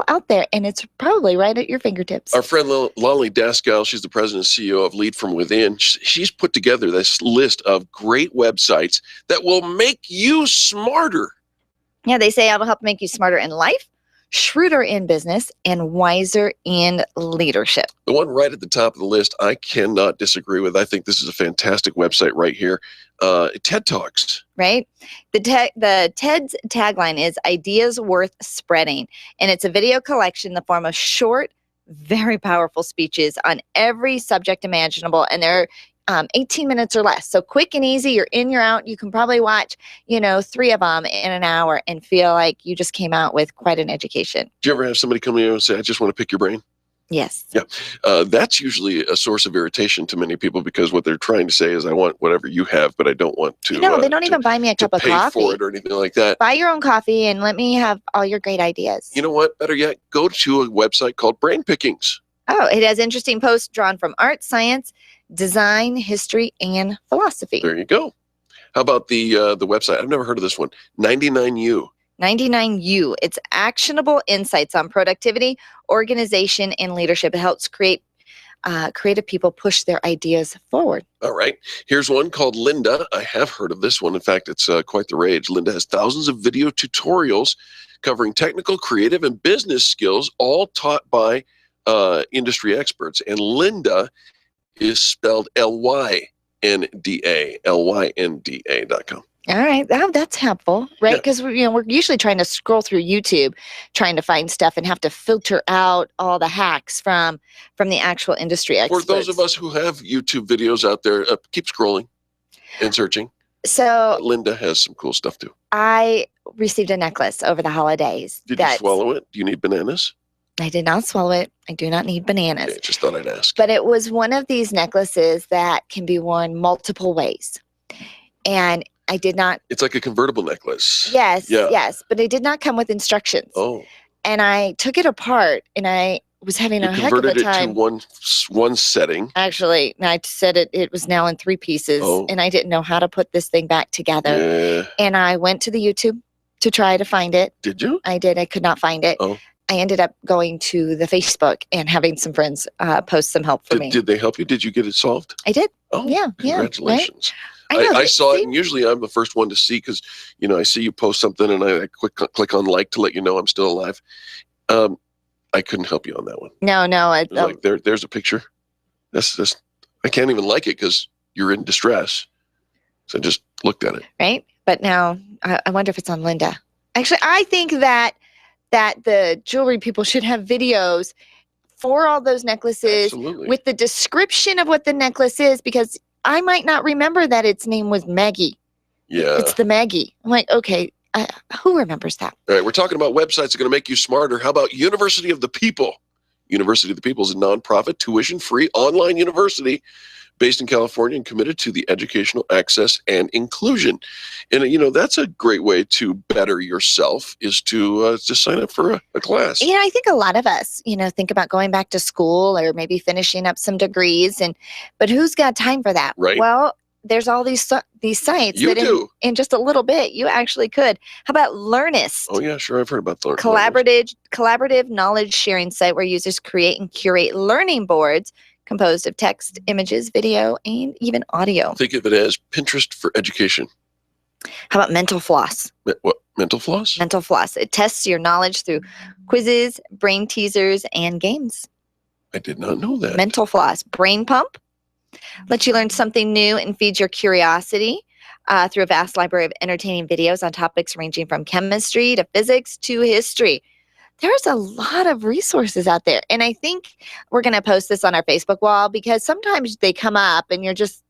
out there, and it's probably right at your fingertips. Our friend Lolly Daskal, she's the president and CEO of Lead From Within. She's put together this list of great websites that will make you smarter. Yeah, they say it'll help make you smarter in life, shrewder in business, and wiser in leadership. The one right at the top of the list, I cannot disagree with. I think this is a fantastic website right here. TED Talks. Right? The TED's tagline is ideas worth spreading. And it's a video collection in the form of short, very powerful speeches on every subject imaginable. And they're 18 minutes or less. So quick and easy, you're in, you're out. You can probably watch, 3 of them in an hour and feel like you just came out with quite an education. Do you ever have somebody come to you and say, I just want to pick your brain? Yes. Yeah. That's usually a source of irritation to many people because what they're trying to say is, I want whatever you have, but I don't want to. No, they don't even buy me a cup of coffee. Pay for it or anything like that. Buy your own coffee and let me have all your great ideas. You know what? Better yet, go to a website called Brain Pickings. Oh, it has interesting posts drawn from art, science, design, history, and philosophy. There you go. How about the website? I've never heard of this one. 99U. 99U. It's actionable insights on productivity, organization, and leadership. It helps creative people push their ideas forward. All right. Here's one called Lynda. I have heard of this one. In fact, it's quite the rage. Lynda has thousands of video tutorials covering technical, creative, and business skills, all taught by industry experts. And Lynda is spelled Lynda, Lynda.com. All right, that's helpful, right? Because we're usually trying to scroll through YouTube, trying to find stuff, and have to filter out all the hacks from the actual industry experts. For those of us who have YouTube videos out there, keep scrolling and searching. So Lynda has some cool stuff too. I received a necklace over the holidays. Did you swallow it? Do you need bananas? I did not swallow it. I do not need bananas. Okay, just thought I'd ask. But it was one of these necklaces that can be worn multiple ways, and I did not. It's like a convertible necklace. Yes, yes, but it did not come with instructions. Oh. And I took it apart, and I was having a heck of a time. You converted it to one setting. Actually, I said it was now in 3 pieces, and I didn't know how to put this thing back together. Yeah. And I went to the YouTube to try to find it. Did you? I did. I could not find it. Oh. I ended up going to the Facebook and having some friends post some help for me. Did they help you? Did you get it solved? I did. Oh, yeah. Congratulations. Right? I saw it, and usually I'm the first one to see because, I see you post something and I click on like to let you know I'm still alive. I couldn't help you on that one. No. Like there's a picture. That's I can't even like it because you're in distress. So I just looked at it. Right. But now I wonder if it's on Lynda. Actually, I think that the jewelry people should have videos for all those necklaces with the description of what the necklace is, because I might not remember that its name was Maggie. Yeah. It's the Maggie. I'm like, okay, who remembers that? All right, we're talking about websites that are going to make you smarter. How about University of the People? University of the People is a nonprofit, tuition-free online university based in California and committed to the educational access and inclusion. And, that's a great way to better yourself is to sign up for a class. I think a lot of us, think about going back to school or maybe finishing up some degrees, but who's got time for that? Right. Well, there's all these sites You that do. in just a little bit you actually could. How about Learnist? Oh yeah, sure. I've heard about Learnist. Collaborative knowledge sharing site where users create and curate learning boards composed of text, images, video, and even audio. Think of it as Pinterest for education. How about Mental Floss? What? Mental Floss? Mental Floss. It tests your knowledge through quizzes, brain teasers, and games. I did not know that. Mental Floss. Brain Pump lets you learn something new and feeds your curiosity through a vast library of entertaining videos on topics ranging from chemistry to physics to history. There's a lot of resources out there. And I think we're going to post this on our Facebook wall because sometimes they come up and you're just,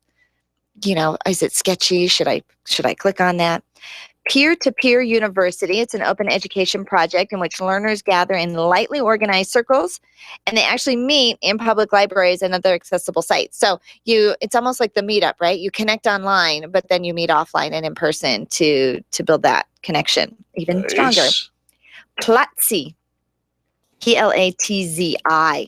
is it sketchy? Should I click on that? Peer-to-Peer University. It's an open education project in which learners gather in lightly organized circles, and they actually meet in public libraries and other accessible sites. So it's almost like the meetup, right? You connect online, but then you meet offline and in person to build that connection even stronger. Platzi, Platzi.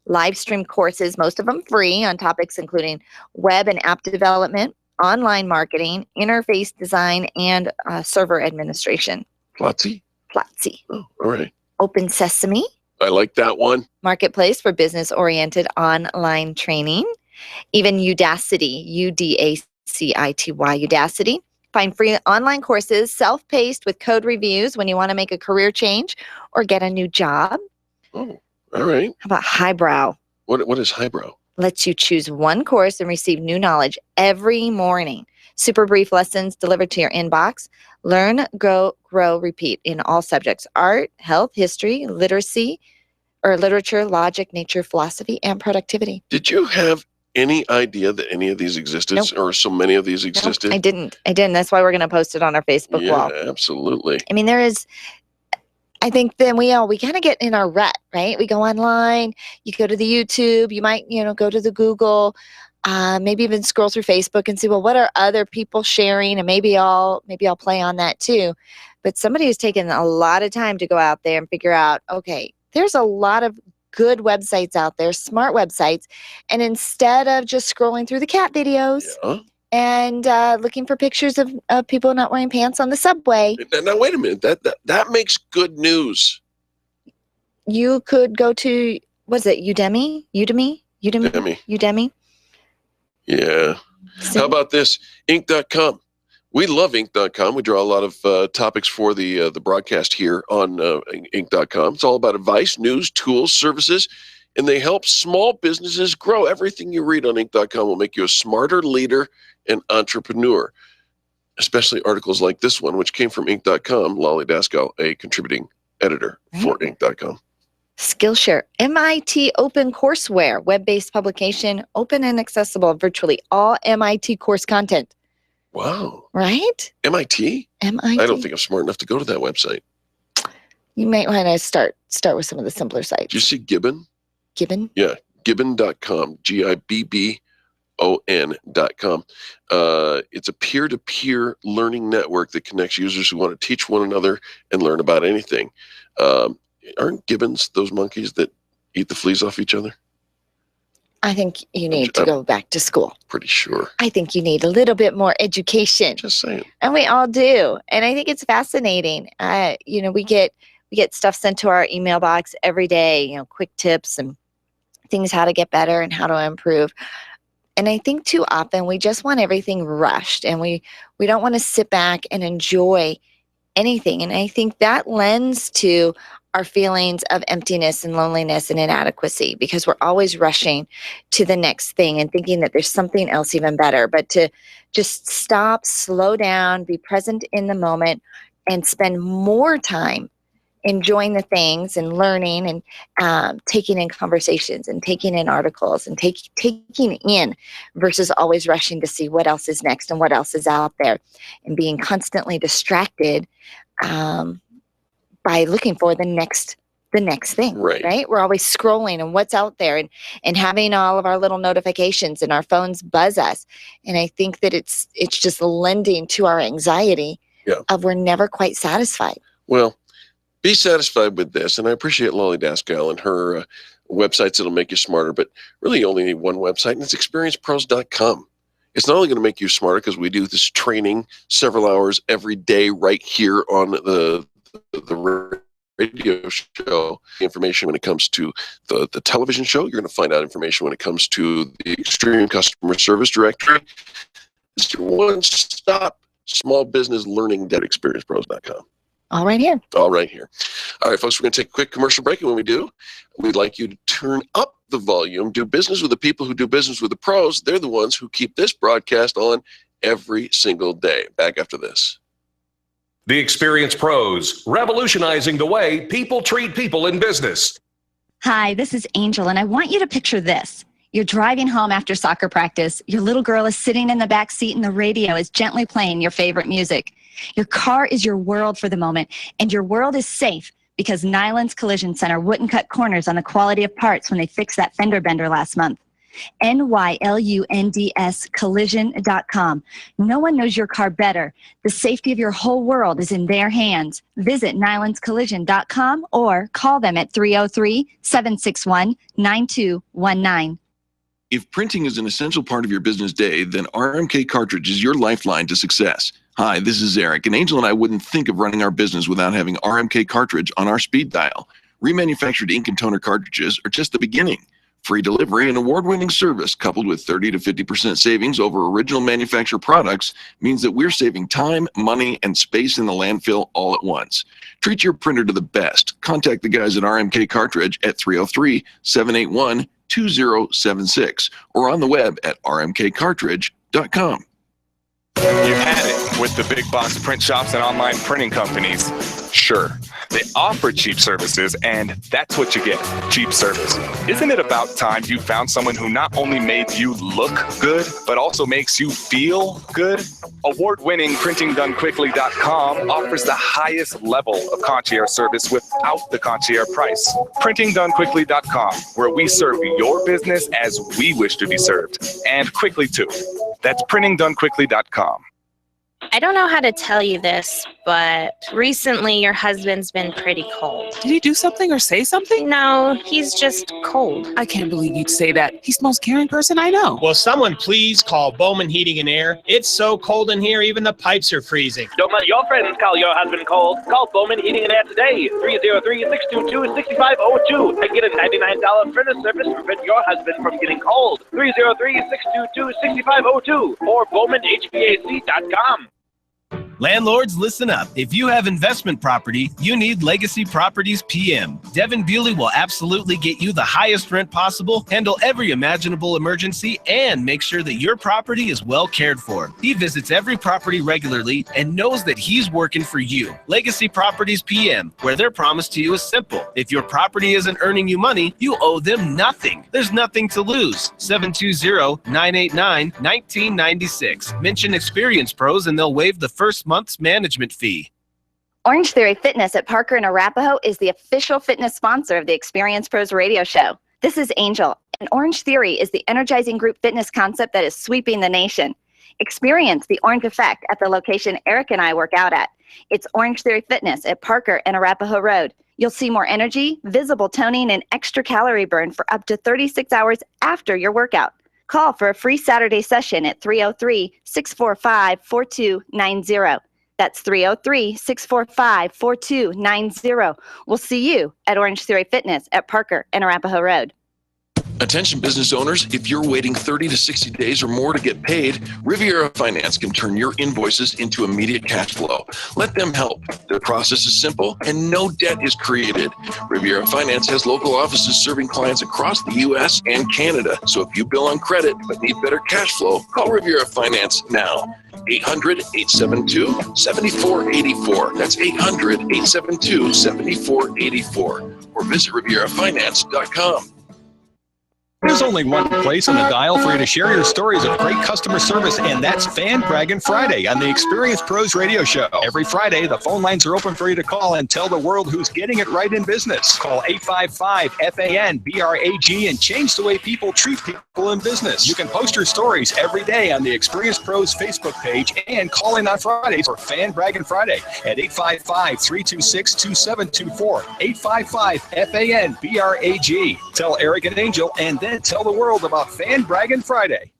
Live stream courses, most of them free, on topics including web and app development, online marketing, interface design, and server administration. Platzi? Platzi. Oh, all right. Open Sesame. I like that one. Marketplace for business-oriented online training. Even Udacity, Udacity, Udacity. Find free online courses, self-paced with code reviews when you want to make a career change or get a new job. Oh, all right. How about Highbrow? What is Highbrow? Lets you choose one course and receive new knowledge every morning. Super brief lessons delivered to your inbox. Learn, grow, repeat in all subjects: art, health, history, literacy, or literature, logic, nature, philosophy, and productivity. Did you have any idea that any of these existed? Nope. Or so many of these existed? I didn't. That's why we're going to post it on our Facebook wall. Yeah, absolutely. I mean, I think then we kind of get in our rut, right? We go online, you go to the YouTube, you might, go to the Google, maybe even scroll through Facebook and see, well, what are other people sharing? And maybe I'll play on that too. But somebody who's taken a lot of time to go out there and figure out, okay, there's a lot of good websites out there, smart websites. And instead of just scrolling through the cat videos, and looking for pictures of people not wearing pants on the subway. Now, wait a minute. That makes good news. You could go to, what's it, Udemy? Yeah. How about this? Inc.com. We love Inc.com. We draw a lot of topics for the broadcast here on Inc.com. It's all about advice, news, tools, services, and they help small businesses grow. Everything you read on Inc.com will make you a smarter leader and entrepreneur, especially articles like this one, which came from Inc.com. Lolly Daskal, a contributing editor for Inc.com. Skillshare, MIT Open Courseware, web-based publication, open and accessible, virtually all MIT course content. Wow. Right? MIT? MIT. I don't think I'm smart enough to go to that website. You might want to start with some of the simpler sites. Did you see Gibbon? Gibbon? Yeah, Gibbon.com, GIBBON.com. It's a peer-to-peer learning network that connects users who want to teach one another and learn about anything. Aren't gibbons those monkeys that eat the fleas off each other? I think you need to go back to school. Pretty sure. I think you need a little bit more education. Just saying. And we all do. And I think it's fascinating. We get stuff sent to our email box every day, quick tips and things how to get better and how to improve. And I think too often we just want everything rushed and we don't want to sit back and enjoy anything. And I think that lends to our feelings of emptiness and loneliness and inadequacy because we're always rushing to the next thing and thinking that there's something else even better. But to just stop, slow down, be present in the moment, and spend more time enjoying the things and learning and taking in conversations and taking in articles and taking in versus always rushing to see what else is next and what else is out there and being constantly distracted by looking for the next the next thing, right? We're always scrolling and what's out there and having all of our little notifications and our phones buzz us. And I think that it's just lending to our anxiety of we're never quite satisfied. Well, be satisfied with this. And I appreciate Lolly Daskal and her websites that'll make you smarter, but really you only need one website, and it's experiencepros.com. It's not only going to make you smarter because we do this training several hours every day right here on the radio show. Information when it comes to the television show. You're going to find out information when it comes to the Extreme Customer Service Directory. It's your one-stop small business learning at experiencepros.com. All right here. All right here. All right, folks, we're going to take a quick commercial break, and when we do, we'd like you to turn up the volume. Do business with the people who do business with the pros. They're the ones who keep this broadcast on every single day. Back after this. The Experience Pros, revolutionizing the way people treat people in business. Hi, this is Angel, and I want you to picture this. You're driving home after soccer practice. Your little girl is sitting in the back seat, and the radio is gently playing your favorite music. Your car is your world for the moment, and your world is safe because Nyland's Collision Center wouldn't cut corners on the quality of parts when they fixed that fender bender last month. NYLUNDS collision.com. No one knows your car better. The safety of your whole world is in their hands. Visit nylandscollision.com or call them at 303-761-9219. If printing is an essential part of your business day, then RMK Cartridge is your lifeline to success. Hi, this is Eric, and Angel and I wouldn't think of running our business without having RMK Cartridge on our speed dial. Remanufactured ink and toner cartridges are just the beginning. Free delivery and award-winning service coupled with 30 to 50% savings over original manufacturer products means that we're saving time, money, and space in the landfill all at once. Treat your printer to the best. Contact the guys at RMK Cartridge at 303-781-2076 or on the web at rmkcartridge.com. You've had it with the big box print shops and online printing companies. Sure, they offer cheap services, and that's what you get, cheap service. Isn't it about time you found someone who not only made you look good, but also makes you feel good? Award-winning PrintingDoneQuickly.com offers the highest level of concierge service without the concierge price. PrintingDoneQuickly.com, where we serve your business as we wish to be served, and quickly too. That's PrintingDoneQuickly.com. I don't know how to tell you this, but recently your husband's been pretty cold. Did he do something or say something? No, he's just cold. I can't believe you'd say that. He's the most caring person I know. Will someone please call Bowman Heating and Air? It's so cold in here, even the pipes are freezing. Don't let your friends call your husband cold. Call Bowman Heating and Air today, 303-622-6502, and get a $99 furnace service to prevent your husband from getting cold. 303-622-6502 or BowmanHVAC.com. Landlords, listen up. If you have investment property, you need Legacy Properties PM. Devin Bewley will absolutely get you the highest rent possible, handle every imaginable emergency, and make sure that your property is well cared for. He visits every property regularly and knows that he's working for you. Legacy Properties PM, where their promise to you is simple. If your property isn't earning you money, you owe them nothing. There's nothing to lose. 720-989-1996. Mention Experience Pros and they'll waive the first month's management fee. Orange Theory Fitness at Parker and Arapahoe is the official fitness sponsor of the Experience Pros radio show. This is Angel, and Orange Theory is the energizing group fitness concept that is sweeping the nation. Experience the Orange Effect at the location Eric and I work out at. It's Orange Theory Fitness at Parker and Arapahoe Road. You'll see more energy, visible toning, and extra calorie burn for up to 36 hours after your workout. Call for a free Saturday session at 303-645-4290. That's 303-645-4290. We'll see you at Orange Theory Fitness at Parker and Arapahoe Road. Attention business owners, if you're waiting 30 to 60 days or more to get paid, Riviera Finance can turn your invoices into immediate cash flow. Let them help. Their process is simple and no debt is created. Riviera Finance has local offices serving clients across the U.S. and Canada. So if you bill on credit but need better cash flow, call Riviera Finance now. 800-872-7484. That's 800-872-7484. Or visit RivieraFinance.com. There's only one place on the dial for you to share your stories of great customer service, and that's Fan Braggin' Friday on the Experience Pros Radio Show. Every Friday, the phone lines are open for you to call and tell the world who's getting it right in business. Call 855-FAN-BRAG and change the way people treat people in business. You can post your stories every day on the Experience Pros Facebook page and call in on Fridays for Fan Braggin' Friday at 855-326-2724. 855-FAN-BRAG. Tell Eric and Angel, and then tell the world about Fan Braggin' Friday.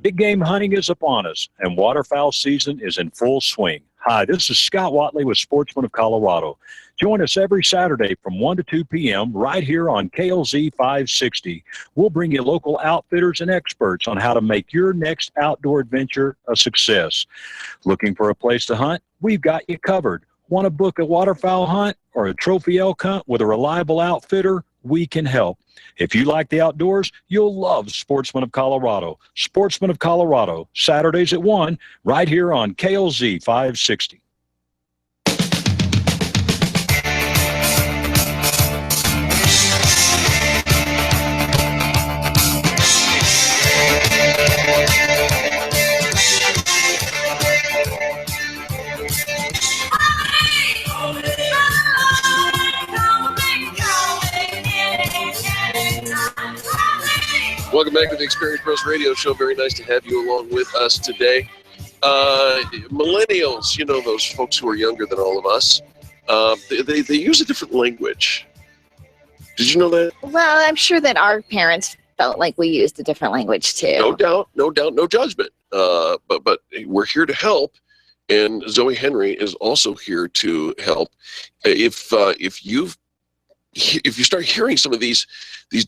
Big game hunting is upon us, and waterfowl season is in full swing. Hi, this is Scott Watley with Sportsman of Colorado. Join us every Saturday from 1 to 2 p.m. right here on KLZ 560. We'll bring you local outfitters and experts on how to make your next outdoor adventure a success. Looking for a place to hunt? We've got you covered. Want to book a waterfowl hunt or a trophy elk hunt with a reliable outfitter? We can help. If you like the outdoors, you'll love Sportsman of Colorado. Sportsman of Colorado, Saturdays at 1, right here on KLZ 560. Welcome back to the Experience Pros Radio Show. Very nice to have you along with us today. Millennials, you know, those folks who are younger than all of us, they use a different language. Did you know that? Well, I'm sure that our parents felt like we used a different language too. No doubt, no judgment. But we're here to help, and Zoe Henry is also here to help. If you start hearing some of these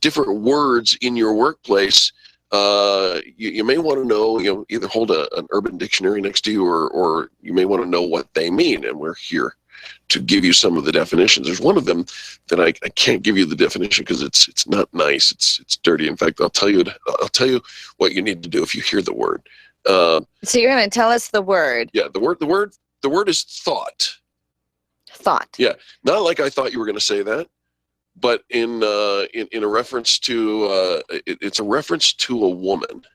different words in your workplace, you may want to know, either hold an urban dictionary next to you, or you may want to know what they mean. And we're here to give you some of the definitions. There's one of them that I can't give you the definition because it's not nice. It's dirty. In fact, I'll tell you what you need to do if you hear the word. So you're going to tell us the word. Yeah, the word is thought. Thought. Yeah, not like I thought you were going to say that. But in a reference to it's a reference to a woman.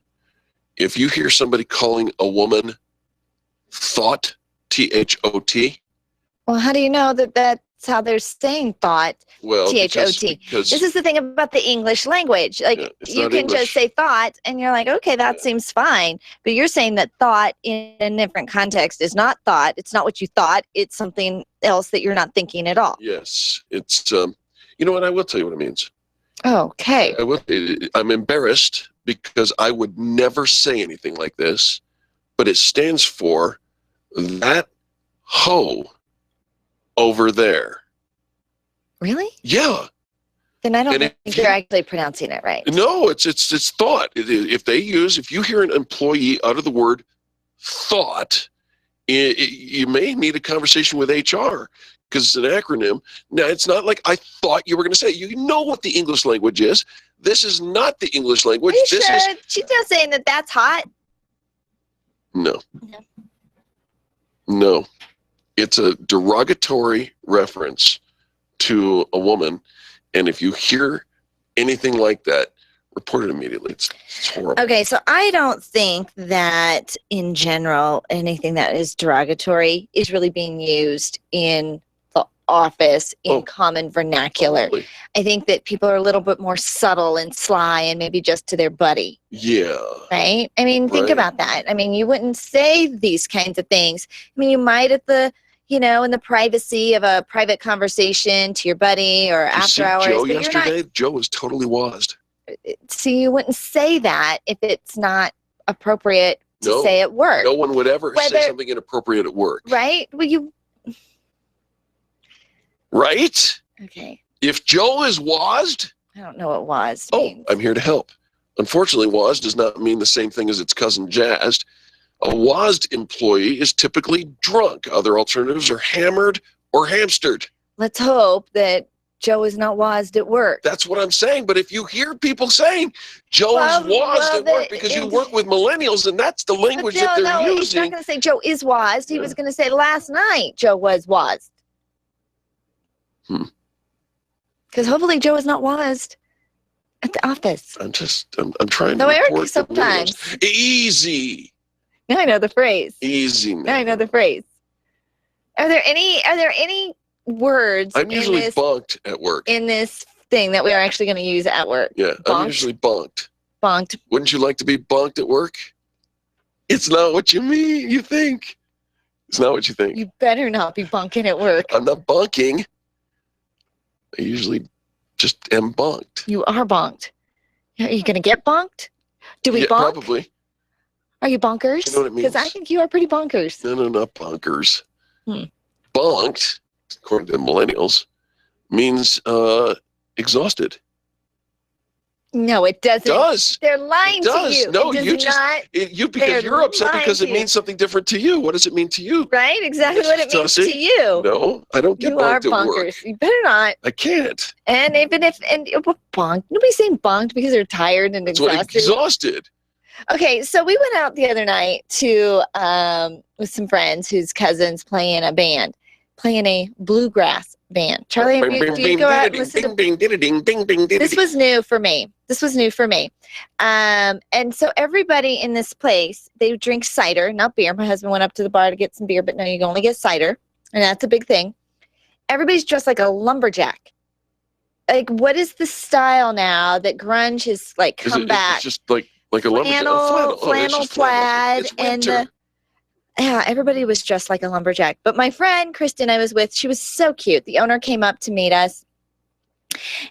If you hear somebody calling a woman thought, T-H-O-T. Well, how do you know that that's how they're saying thought? Well, T-H-O-T. because This is the thing about the English language. Like, you can just say thought, and you're like, okay, that seems fine. But you're saying that thought in a different context is not thought. It's not what you thought. It's something else that you're not thinking at all. Yes, it's you know what? I will tell you what it means. Okay. I'm embarrassed because I would never say anything like this, but it stands for that hoe over there. Really? Yeah. Then I don't think you're actually pronouncing it right. No, it's thought. If you hear an employee utter the word thought, you may need a conversation with HR. Because it's an acronym. Now, it's not like I thought you were going to say. You know what the English language is. This is not the English language. Are you this sure? is She's not saying that that's hot. No. It's a derogatory reference to a woman. And if you hear anything like that, report it immediately. It's horrible. Okay, so I don't think that in general anything that is derogatory is really being used in the office in common vernacular. Probably. I think that people are a little bit more subtle and sly and maybe just to their buddy. Yeah. Right? I mean, think about that. I mean, you wouldn't say these kinds of things. I mean, you might at the, in the privacy of a private conversation to your buddy or after hours. Joe but you're yesterday? Joe was totally wased. So you wouldn't say that if it's not appropriate to say at work. No one would ever say something inappropriate at work. Right? Well, Right? Okay. If Joe is wased, I don't know what was. I'm here to help. Unfortunately, wased does not mean the same thing as its cousin jazzed. A wased employee is typically drunk. Other alternatives are hammered or hamstered. Let's hope that Joe is not wased at work. That's what I'm saying. But if you hear people saying Joe is wased at work because you work with millennials and that's the language that they're using. using. He's not going to say Joe is wased. He was going to say last night Joe was wased. Because hopefully Joe is not wased. At the office. I'm trying No, to Eric, report the sometimes. millennials. Easy. Now I know the phrase. Easy. Now I know the phrase. Are there any words I'm usually in this, bonked at work. in this thing that we are actually going to use at work? Yeah, Bonked? I'm usually bonked. Bonked. Wouldn't you like to be bonked at work? It's not what you mean. You think. It's not what you think. You better not be bonking at work. I'm not bonking. I usually just am bonked. You are bonked. Are you going to get bonked? Do we Yeah, bonk? probably. Are you bonkers? You know what it Because I means? think you are pretty bonkers. No, not bonkers. Hmm. Bonked, according to millennials, means exhausted. No, it doesn't. It does. They're lying It does. to you. No, it does you just not. because you're upset because it means something different to you. What does it mean to you? Right? Exactly what it means Tussie? to you. No, I don't get You are bonked at work. bonkers. You better not. I can't. And even if bonked, nobody's saying bonked because they're tired and It's what exhausted. exhausted. Okay, so we went out the other night to with some friends whose cousins play in a band, playing a bluegrass band. Charlie, do you go out and listen to? This was new for me. And so everybody in this place, they drink cider, not beer. My husband went up to the bar to get some beer, but no, you can only get cider, and that's a big thing. Everybody's dressed like a lumberjack. Like, what is the style now that grunge has like come back? It's just like a lumberjack. Flannel, Oh, it's just plaid, It's and winter. yeah, everybody was dressed like a lumberjack. But my friend Kristen, I was with, she was so cute. The owner came up to meet us,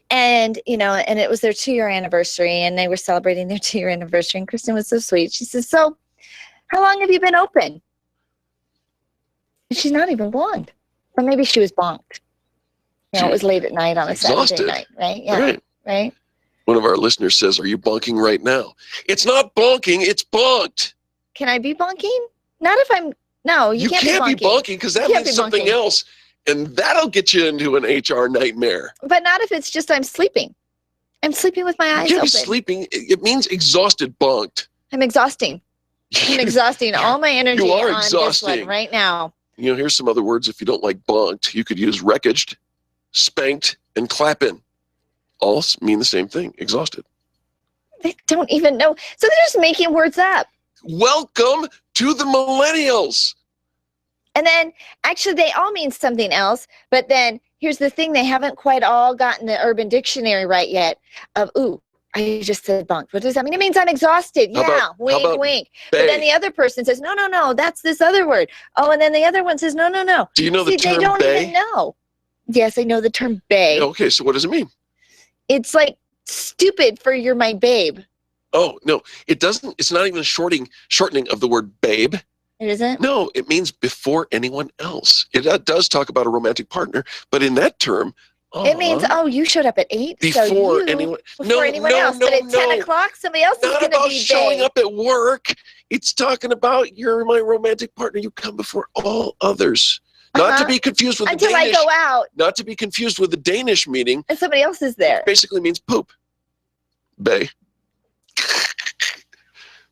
and and it was their 2-year anniversary, and they were celebrating their 2-year anniversary. And Kristen was so sweet. She says, "So, how long have you been open?" And she's not even blonde, or maybe she was bonked. It was late at night on a Exhausted. Saturday night, right? Yeah, right. One of our listeners says, "Are you bonking right now?" It's not bonking. It's bonked. Can I be bonking? Not if I'm. No, you can't be be bonking because that You can't means be something bonking. else, and that'll get you into an HR nightmare. But not if it's just I'm sleeping. I'm sleeping with my You eyes can't open. be sleeping. It means exhausted, bonked. I'm exhausting. I'm exhausting all my energy You are on this exhausting. one right now. Here's some other words if you don't like bonked. You could use wreckaged, spanked, and clapping. All mean the same thing, exhausted. They don't even know. So they're just making words up. Welcome to the millennials. And then actually they all mean something else. But then here's the thing. They haven't quite all gotten the Urban Dictionary right yet of, ooh, I just said bonked. What does that mean? It means I'm exhausted. How Yeah, about- wink, how about wink. But then bay? the other person says, no, that's this other word. Oh, and then the other one says, no. Do you know the See, term they don't bay? even know. Yes, I know the term bay. Okay, so what does it mean? It's like stupid for you're my babe. Oh, no, it doesn't. It's not even a shortening of the word babe. It isn't? No, it means before anyone else. It does talk about a romantic partner, but in that term, It means, oh, you showed up at 8. Before so you, anyone- Before anyone else. But at 10 o'clock, somebody else is not going to about be showing babe. up at work. It's talking about you're my romantic partner. You come before all others. Not to be confused with the Until Danish. I go out Not to be confused with the Danish meaning. and somebody else is there. Basically means poop. Bay.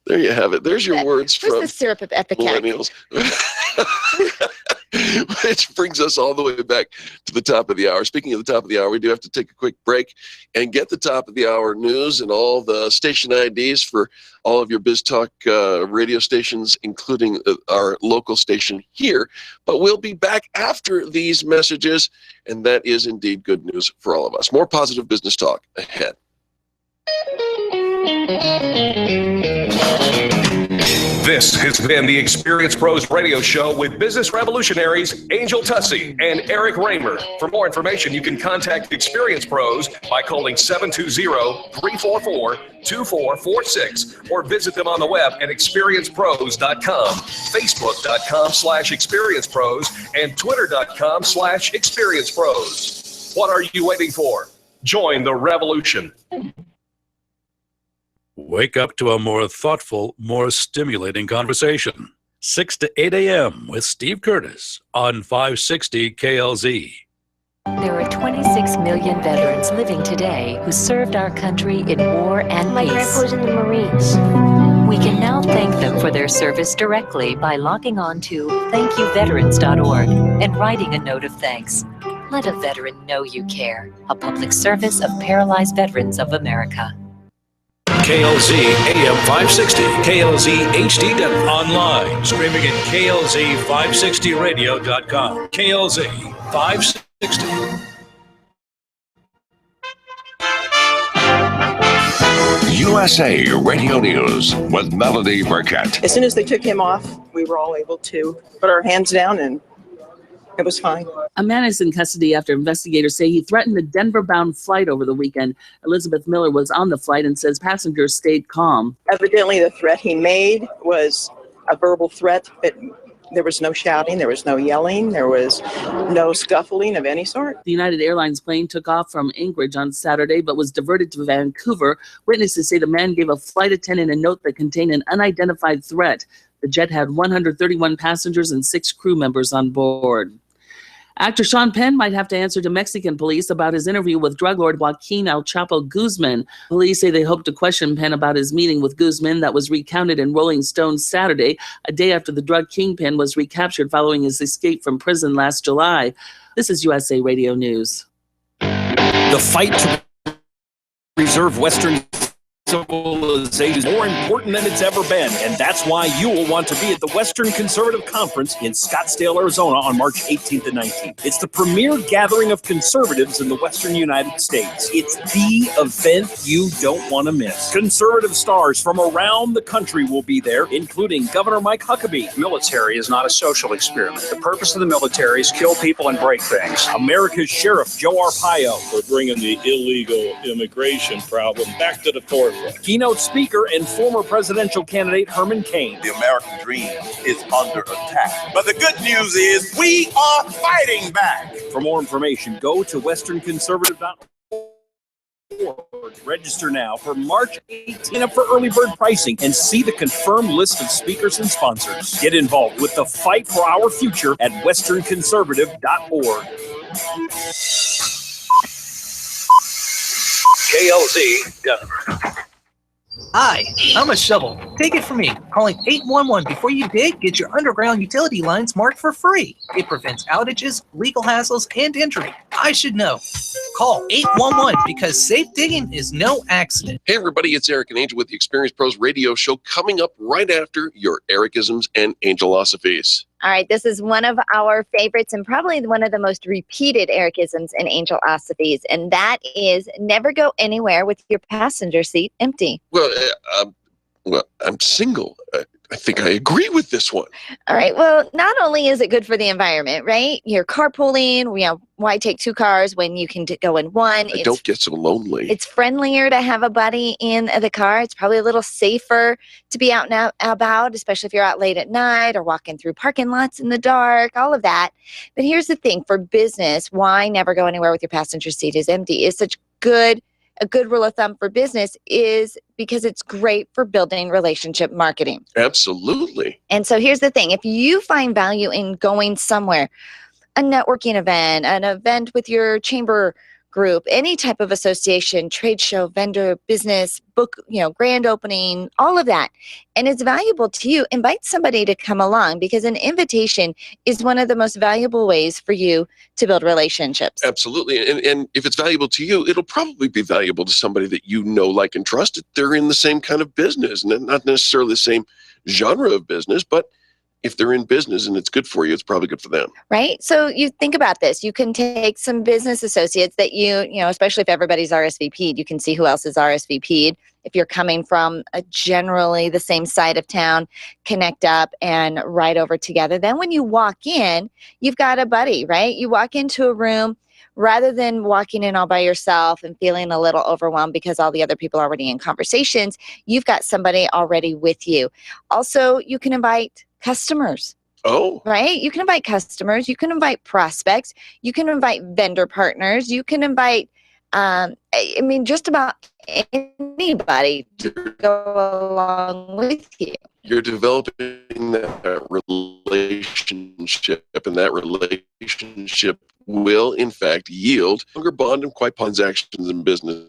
There you have it. There's your words Where's from the syrup of Epicac? millennials. Which brings us all the way back to the top of the hour. Speaking of the top of the hour, we do have to take a quick break and get the top of the hour news and all the station IDs for all of your Biz Talk radio stations, including our local station here. But we'll be back after these messages, and that is indeed good news for all of us. More positive business talk ahead. This has been the Experience Pros radio show with business revolutionaries Angel Tussey and Eric Raymer. For more information, you can contact Experience Pros by calling 720-344-2446 or visit them on the web at experiencepros.com, facebook.com/experiencepros, and twitter.com/experiencepros. What are you waiting for? Join the revolution. Wake up to a more thoughtful, more stimulating conversation. 6 to 8 a.m. with Steve Curtis on 560 KLZ. There are 26 million veterans living today who served our country in war and My peace. grandpa was in the Marines. We can now thank them for their service directly by logging on to thankyouveterans.org and writing a note of thanks. Let a veteran know you care. A public service of Paralyzed Veterans of America. KLZ AM 560, KLZ HD Denver. Online, streaming at KLZ560radio.com. KLZ 560. USA Radio News with Melody Burkett. As soon as they took him off, we were all able to put our hands down and it was fine. A man is in custody after investigators say he threatened a Denver-bound flight over the weekend. Elizabeth Miller was on the flight and says passengers stayed calm. Evidently, the threat he made was a verbal threat, but there was no shouting, there was no yelling, there was no scuffling of any sort. The United Airlines plane took off from Anchorage on Saturday but was diverted to Vancouver. Witnesses say the man gave a flight attendant a note that contained an unidentified threat. The jet had 131 passengers and 6 crew members on board. Actor Sean Penn might have to answer to Mexican police about his interview with drug lord Joaquin El Chapo Guzman. Police say they hope to question Penn about his meeting with Guzman that was recounted in Rolling Stone Saturday, a day after the drug kingpin was recaptured following his escape from prison last July. This is USA Radio News. The fight to preserve Western civilization is more important than it's ever been, and that's why you will want to be at the Western Conservative Conference in Scottsdale, Arizona on March 18th and 19th. It's the premier gathering of conservatives in the Western United States. It's the event you don't want to miss. Conservative stars from around the country will be there, including Governor Mike Huckabee. Military is not a social experiment. The purpose of the military is kill people and break things. America's Sheriff Joe Arpaio. We're bringing the illegal immigration problem back to the forefront. Keynote speaker and former presidential candidate Herman Cain. The American dream is under attack. But the good news is we are fighting back. For more information, go to westernconservative.org. Register now for March 18th up for early bird pricing and see the confirmed list of speakers and sponsors. Get involved with the fight for our future at westernconservative.org. KLZ Denver. Hi, I'm a shovel. Take it from me. Calling 811 before you dig, get your underground utility lines marked for free. It prevents outages, legal hassles, and injury. I should know. Call 811 because safe digging is no accident. Hey everybody, it's Eric and Angel with the Experience Pros radio show coming up right after your Ericisms and Angelosophies. All right, this is one of our favorites and probably one of the most repeated Ericisms and Angelosophies, and that is never go anywhere with your passenger seat empty. Well, I'm single. I think I agree with this one. All right, well, not only is it good for the environment, right? You're carpooling, why take 2 cars when you can go in one? I don't get so lonely. It's friendlier to have a buddy in the car. It's probably a little safer to be out and about, especially if you're out late at night or walking through parking lots in the dark, all of that. But here's the thing, for business, why never go anywhere with your passenger seat is empty is such a good rule of thumb for business is because it's great for building relationship marketing. Absolutely. And so here's the thing. If you find value in going somewhere, a networking event, an event with your chamber group, any type of association, trade show, vendor, business, book, grand opening, all of that, and it's valuable to you, invite somebody to come along because an invitation is one of the most valuable ways for you to build relationships. Absolutely. And if it's valuable to you, it'll probably be valuable to somebody that you know, like, and trust. They're in the same kind of business, not necessarily the same genre of business, but if they're in business and it's good for you, it's probably good for them. Right? So you think about this. You can take some business associates that especially if everybody's RSVP'd, you can see who else is RSVP'd. If you're coming from generally the same side of town, connect up and ride over together. Then when you walk in, you've got a buddy, right? You walk into a room, rather than walking in all by yourself and feeling a little overwhelmed because all the other people are already in conversations, you've got somebody already with you. Also, you can invite customers. Oh. Right? You can invite customers. You can invite prospects. You can invite vendor partners. You can invite, just about anybody to go along with you. You're developing that relationship, and that relationship will, in fact, yield longer bond and quite transactions in business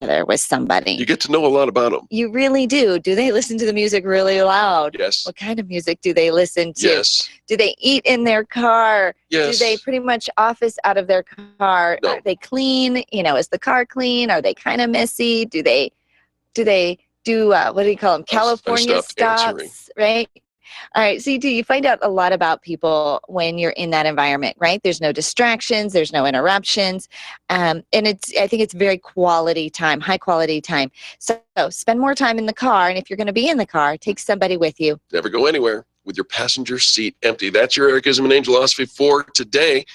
with somebody. You get to know a lot about them. You really do. Do they listen to the music really loud? Yes. What kind of music do they listen to? Yes. Do they eat in their car? Yes. Do they pretty much office out of their car? No. Are they clean? You know, is the car clean? Are they kind of messy? Do they do what do you call them? California stops, right? All right. So you find out a lot about people when you're in that environment, right? There's no distractions. There's no interruptions. And I think it's very quality time, high quality time. So spend more time in the car. And if you're going to be in the car, take somebody with you. Never go anywhere with your passenger seat empty. That's your Ericism and Angelosophy for today.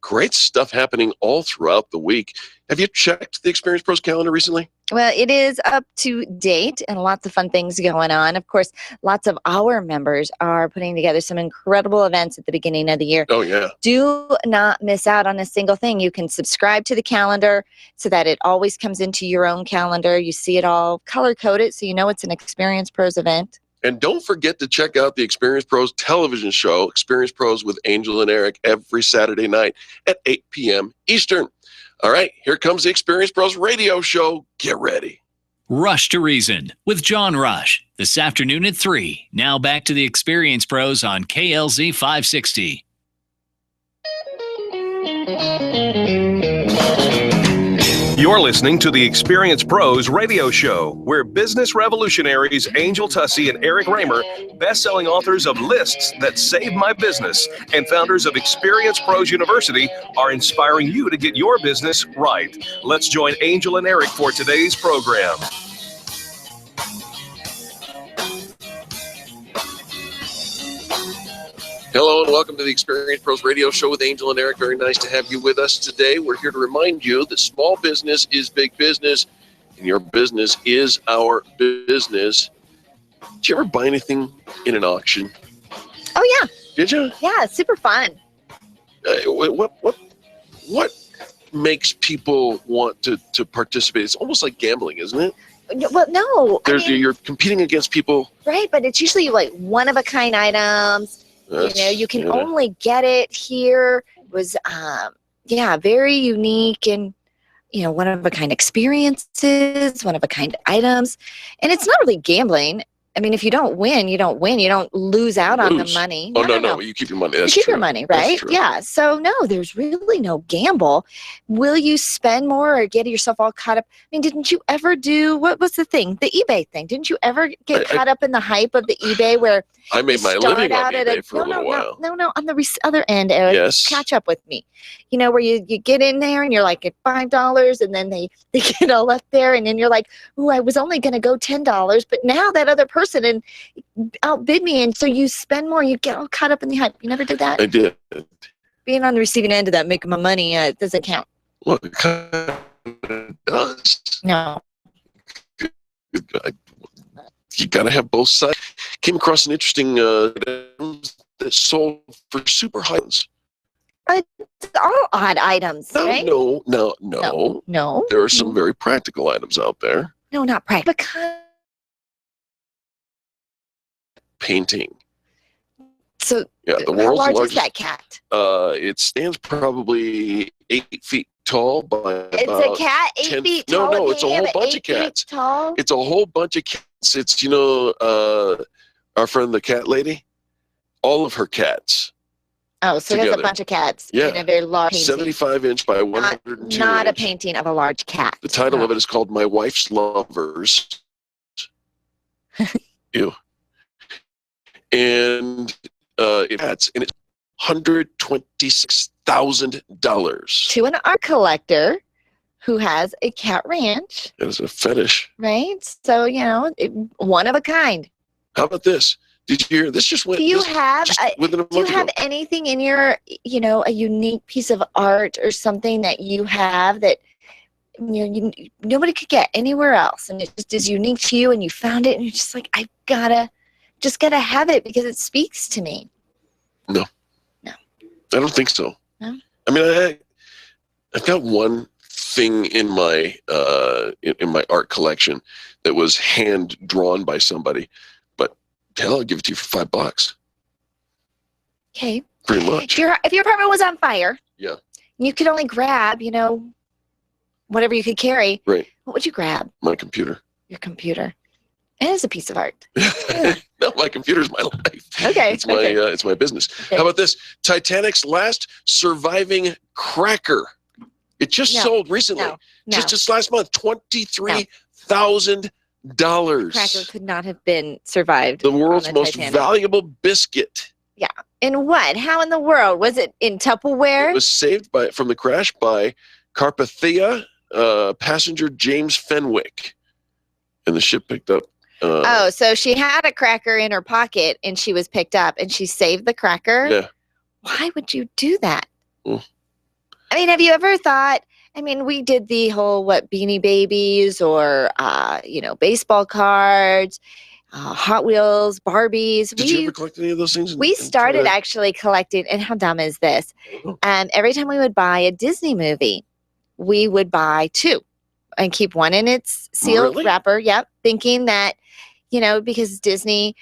Great stuff happening all throughout the week. Have you checked the Experience Pros calendar recently? Well, it is up to date and lots of fun things going on. Of course, lots of our members are putting together some incredible events at the beginning of the year. Oh, yeah. Do not miss out on a single thing. You can subscribe to the calendar so that it always comes into your own calendar. You see it all color-coded so you know it's an Experience Pros event. And don't forget to check out the Experience Pros television show, Experience Pros with Angel and Eric, every Saturday night at 8 p.m. Eastern. All right, here comes the Experience Pros radio show. Get ready. Rush to Reason with John Rush this afternoon at 3. Now back to the Experience Pros on KLZ 560. You're listening to the Experience Pros radio show, where business revolutionaries Angel Tussey and Eric Raymer, best-selling authors of Lists That Saved My Business and founders of Experience Pros University, are inspiring you to get your business right. Let's join Angel and Eric for today's program. Hello and welcome to the Experience Pros radio show with Angel and Eric. Very nice to have you with us today. We're here to remind you that small business is big business and your business is our business. Did you ever buy anything in an auction? Oh, yeah. Did you? Yeah, it's super fun. What makes people want to participate? It's almost like gambling, isn't it? Well, no. You're competing against people. Right, but it's usually like one-of-a-kind items. You can only get it here. It was, very unique and, one-of-a-kind experiences, one-of-a-kind items. And it's not really gambling. I mean, if you don't win, you don't win. You don't lose out on the money. Oh, no. You keep your money. That's you keep true. your money, right? Yeah. So, no, there's really no gamble. Will you spend more or get yourself all caught up? I mean, didn't you ever do, what was the thing? The eBay thing. Didn't you ever get caught up in the hype of the eBay where I made my living on eBay for a little while. No, on the other end, Eric, yes. Catch up with me. Where you get in there and you're like at $5 and then they get all up there and then you're like, ooh, I was only going to go $10, but now that other person outbid me, and so you spend more, you get all caught up in the hype. You never did that? I did. Being on the receiving end of that, making my money, doesn't count. Well, it kind of does. No. You got to have both sides. Came across an interesting that sold for super high ones. It's all odd items, right? No. There are some very practical items out there. No, not practical. Painting. So, yeah, the how world's large largest, is that cat? It stands probably 8 feet tall by It's a cat 8 feet tall. No, it's a whole bunch of cats. Tall? It's a whole bunch of cats. It's, our friend the cat lady, all of her cats. Oh, so there's a bunch of cats in a very large painting. 75-inch by 102 Not inch. a painting of a large cat. The title of it is called My Wife's Lovers. Ew. And it's $126,000 to an art collector who has a cat ranch. That is a fetish, right? So one of a kind. How about this? Did you hear this? Just went. Do you have anything in your, a unique piece of art or something that you have that nobody could get anywhere else, and it just is unique to you, and you found it, and you're just like, I gotta have it because it speaks to me. No, I don't think so. No? I mean, I've got one thing in my art collection that was hand drawn by somebody, but hell, I'll give it to you for $5. Okay. Pretty much. If your apartment was on fire, yeah, you could only grab, whatever you could carry. Right. What would you grab? My computer. Your computer. It is a piece of art. No, my computer's my life. Okay. It's my business. Okay. How about this? Titanic's last surviving cracker. It just sold recently. No. Just last month, $23,000. Cracker could not have been survived. The world's on the most Titanic. valuable biscuit. Yeah. In what? How in the world? Was it in Tupperware? It was saved from the crash by Carpathia passenger James Fenwick, and the ship picked up. So she had a cracker in her pocket and she was picked up and she saved the cracker? Yeah. Why would you do that? Mm. I mean, have you ever thought, we did the whole, Beanie Babies or, baseball cards, Hot Wheels, Barbies. Did you ever collect any of those things? We started actually collecting, and how dumb is this? Every time we would buy a Disney movie, we would buy 2 and keep one in its sealed wrapper. Yep. Thinking that, because Disney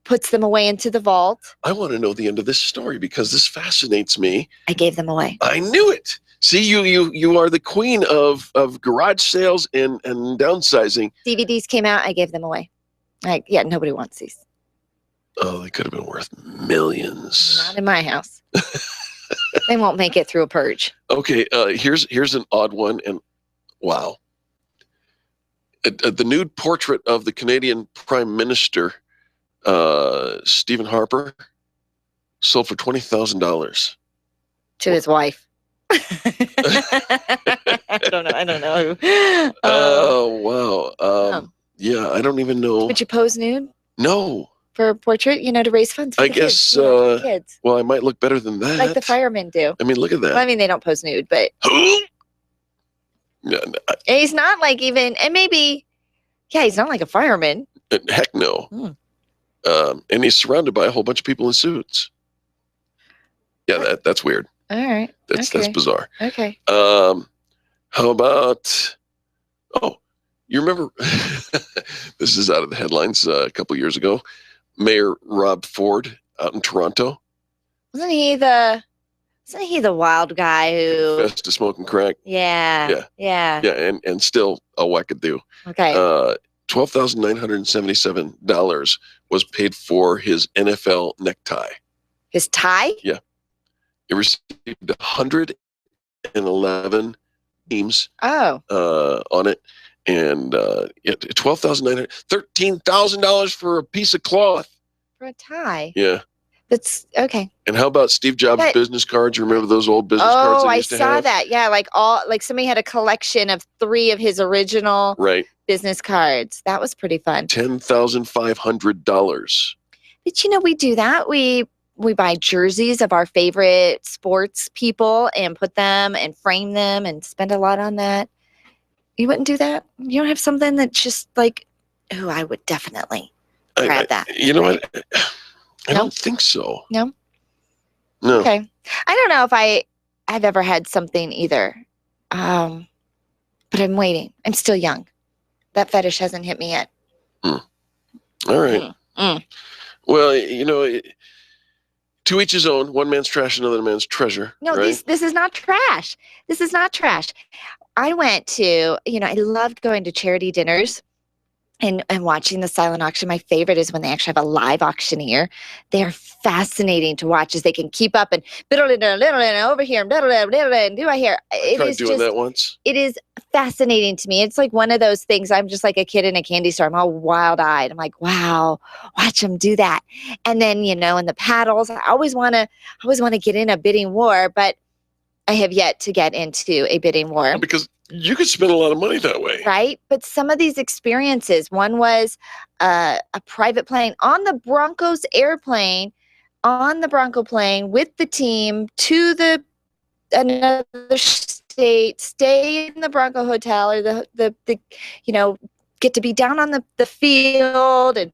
puts them away into the vault. I want to know the end of this story because this fascinates me. I gave them away. I knew it. See, you are the queen of garage sales and downsizing. DVDs came out. I gave them away. Nobody wants these. Oh, they could have been worth millions. Not in my house. They won't make it through a purge. Okay, here's an odd one, and wow. The nude portrait of the Canadian Prime Minister, Stephen Harper, sold for $20,000 to his wife. I don't know. Oh wow. Yeah, I don't even know. Would you pose nude? No. For a portrait, to raise funds for I the guess. kids, kids. Well, I might look better than that. Like the firemen do. Look at that. Well, they don't pose nude, but No, he's not like even, and maybe, he's not like a fireman. heck no. And he's surrounded by a whole bunch of people in suits. Yeah, that's weird. All right. That's bizarre. Okay. How about? Oh, you remember? This is out of the headlines a couple years ago. Mayor Rob Ford out in Toronto. Wasn't he the wild guy who confessed to smoking crack? Yeah. And still a wackadoo. Okay. $12,977 was paid for his NFL necktie. His tie? Yeah. It received 111 teams on it. And $13,000 for a piece of cloth. For a tie? Yeah. That's okay. And how about Steve Jobs' business cards? You remember those old business cards? I saw that. Yeah, like somebody had a collection of 3 of his original business cards. That was pretty fun. $10,500. But we do that. We buy jerseys of our favorite sports people and put them and frame them and spend a lot on that. You wouldn't do that? You don't have something that's just like, I would definitely grab that. You know what? I don't think so. No? No. Okay. I don't know if I've ever had something either. But I'm waiting. I'm still young. That fetish hasn't hit me yet. All right. Well, to each his own. One man's trash, another man's treasure. No, right? this is not trash. This is not trash. I went to, I loved going to charity dinners and watching the silent auction. My favorite is when they actually have a live auctioneer. They are fascinating to watch as they can keep up and over here and do I hear. I tried doing that once. It is fascinating to me. It's like one of those things. I'm just like a kid in a candy store. I'm all wild-eyed. I'm like, wow, watch them do that. And then, in the paddles, I always want to get in a bidding war, but I have yet to get into a bidding war. Because you could spend a lot of money that way. Right? But some of these experiences, one was a private plane on the Broncos airplane, on the Bronco plane with the team to another state, stay in the Bronco hotel or the get to be down on the field and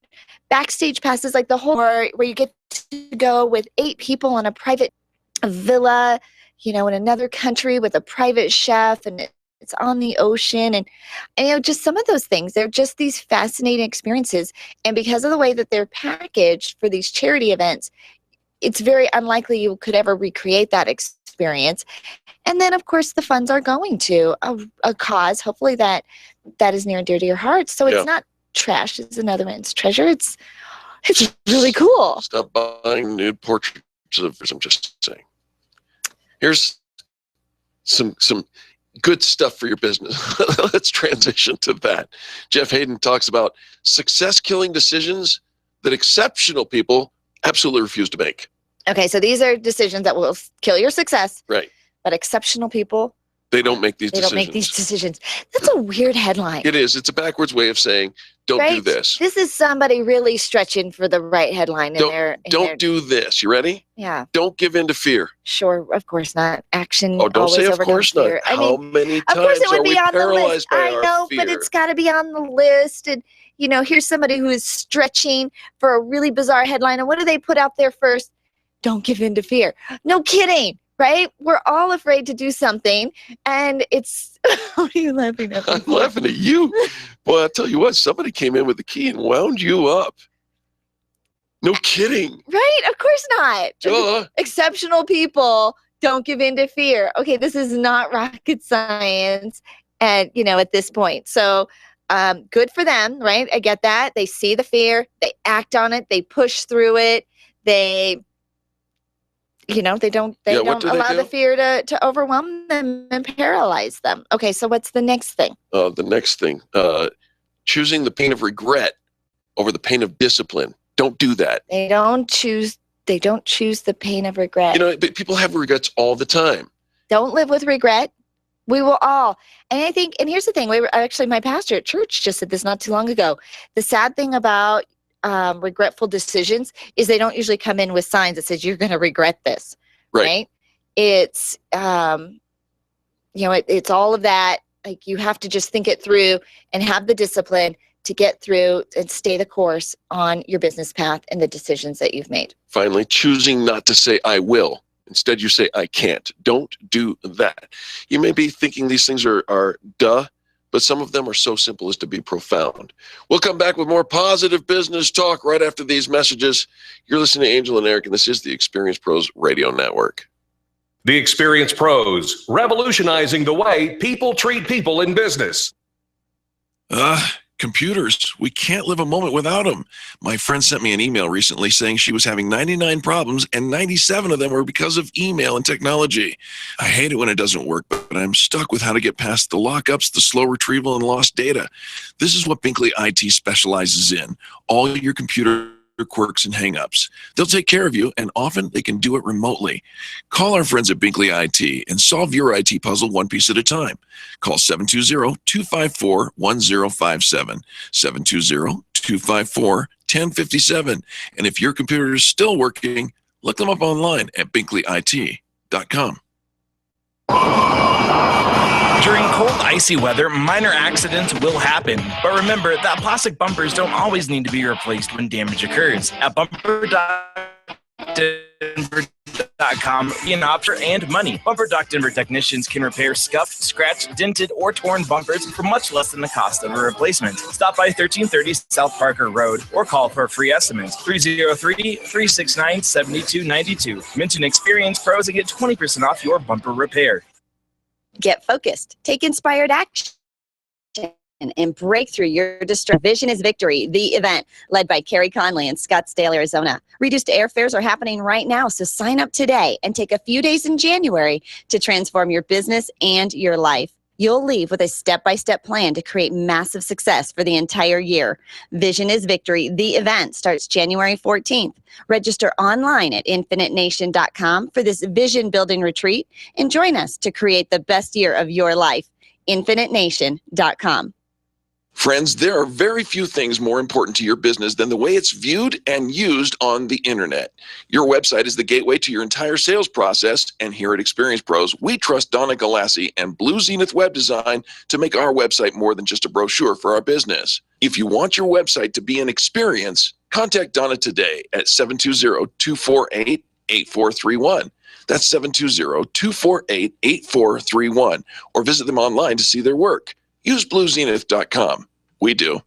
backstage passes, like the whole where you get to go with 8 people on a private villa, in another country with a private chef, and it's on the ocean, and just some of those things. They're just these fascinating experiences, and because of the way that they're packaged for these charity events, it's very unlikely you could ever recreate that experience experience. And then, of course, the funds are going to a cause, hopefully that is near and dear to your heart. So it's not trash, it's another man's treasure. It's really cool. Stop buying nude portraits of, I'm just saying. Here's some good stuff for your business. Let's transition to that. Jeff Hayden talks about success-killing decisions that exceptional people absolutely refuse to make. Okay, so these are decisions that will kill your success. Right. But exceptional people, they don't make these decisions. They don't make these decisions. That's a weird headline. It is. It's a backwards way of saying, don't do this. This is somebody really stretching for the right headline. Don't do this. You ready? Yeah. Don't give in to fear. Sure, of course not. Action. Oh, don't say of course not. Fear. How many of course times it would are be we on the list. paralyzed by I our know, fear? but it's got to be on the list. And, here's somebody who is stretching for a really bizarre headline. And what do they put out there first? Don't give in to fear. No kidding. Right? We're all afraid to do something, and it's. What are you laughing at? I'm laughing at you. Well, I'll tell you what. Somebody came in with the key and wound you up. No kidding. Right? Of course not. Duh. Exceptional people don't give in to fear. Okay, this is not rocket science, and at this point, so good for them, right? I get that. They see the fear, they act on it, they push through it, they don't allow the fear to overwhelm them and paralyze them. Okay, so what's the next thing? The next thing, choosing the pain of regret over the pain of discipline. Don't do that. They don't choose the pain of regret. But people have regrets all the time. Don't live with regret. We will all. And I think, and here's the thing, my pastor at church just said this not too long ago. The sad thing about regretful decisions is they don't usually come in with signs that says you're going to regret this, right? It's it's all of that. Like, you have to just think it through and have the discipline to get through and stay the course on your business path and the decisions that you've made. Finally, choosing not to say I will. Instead, you say I can't. Don't do that. You may be thinking these things are duh, but some of them are so simple as to be profound. We'll come back with more positive business talk right after these messages. You're listening to Angel and Eric, and this is the Experience Pros Radio Network. The Experience Pros, revolutionizing the way people treat people in business. Computers. We can't live a moment without them. My friend sent me an email recently saying she was having 99 problems and 97 of them were because of email and technology. I hate it when it doesn't work, but I'm stuck with how to get past the lockups, the slow retrieval, and lost data. This is what Binkley IT specializes in. All your computer quirks and hangups. They'll take care of you, and often they can do it remotely. Call our friends at Binkley IT and solve your IT puzzle one piece at a time. Call 720-254-1057, 720-254-1057. And if your computer is still working, look them up online at binkleyit.com. During cold, icy weather, minor accidents will happen. But remember that plastic bumpers don't always need to be replaced when damage occurs. At BumperDoc.Denver.com, an option and money. BumperDoc Denver technicians can repair scuffed, scratched, dented, or torn bumpers for much less than the cost of a replacement. Stop by 1330 South Parker Road or call for a free estimate. 303-369-7292. Mention Experience Pros and get 20% off your bumper repair. Get focused. Take inspired action and break through your distress. Vision is Victory, the event led by Carrie Conley in Scottsdale, Arizona. Reduced airfares are happening right now, so sign up today and take a few days in January to transform your business and your life. You'll leave with a step-by-step plan to create massive success for the entire year. Vision is Victory. The event starts January 14th. Register online at infinitenation.com for this vision-building retreat and join us to create the best year of your life. infinitenation.com. Friends, there are very few things more important to your business than the way it's viewed and used on the internet. Your website is the gateway to your entire sales process, and here at Experience Pros, we trust Donna Galassi and Blue Zenith Web Design to make our website more than just a brochure for our business. If you want your website to be an experience, contact Donna today at 720-248-8431. That's 720-248-8431, or visit them online to see their work. Use bluezenith.com. We do.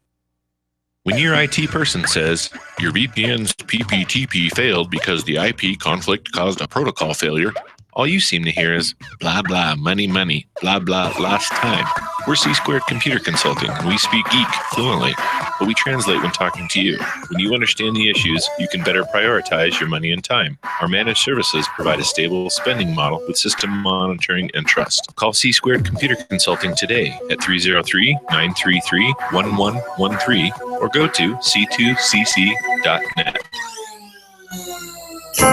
When your IT person says your VPN's PPTP failed because the IP conflict caused a protocol failure, All you seem to hear is blah, blah, money, money, blah, blah, lost time. We're C-Squared Computer Consulting, and we speak geek fluently, but we translate when talking to you. When you understand the issues, you can better prioritize your money and time. Our managed services provide a stable spending model with system monitoring and trust. Call C-Squared Computer Consulting today at 303-933-1113 or go to c2cc.net.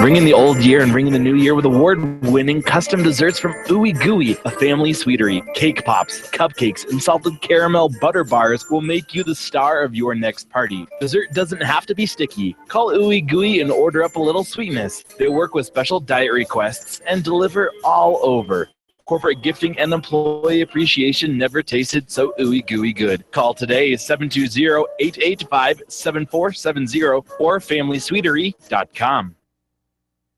Bring in the old year and bring in the new year with award-winning custom desserts from Ooey Gooey, a family sweetery. Cake pops, cupcakes, and salted caramel butter bars will make you the star of your next party. Dessert doesn't have to be sticky. Call Ooey Gooey and order up a little sweetness. They work with special diet requests and deliver all over. Corporate gifting and employee appreciation never tasted so ooey gooey good. Call today 720-885-7470 or familysweetery.com.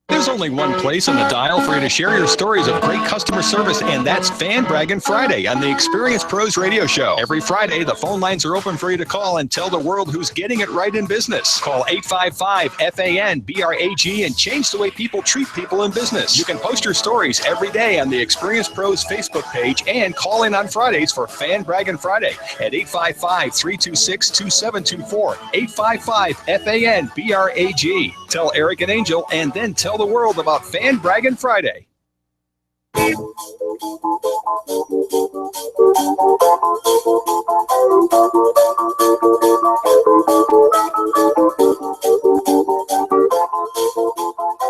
There's only one place on the dial for you to share your stories of great customer service, and that's Fan Braggin' Friday on the Experience Pros Radio Show. Every Friday, the phone lines are open for you to call and tell the world who's getting it right in business. Call 855-FAN-BRAG and change the way people treat people in business. You can post your stories every day on the Experience Pros Facebook page and call in on Fridays for Fan Braggin' Friday at 855-326-2724. 855-FAN-BRAG. Tell Eric and Angel, and then tell the world about Fan Braggin' Friday.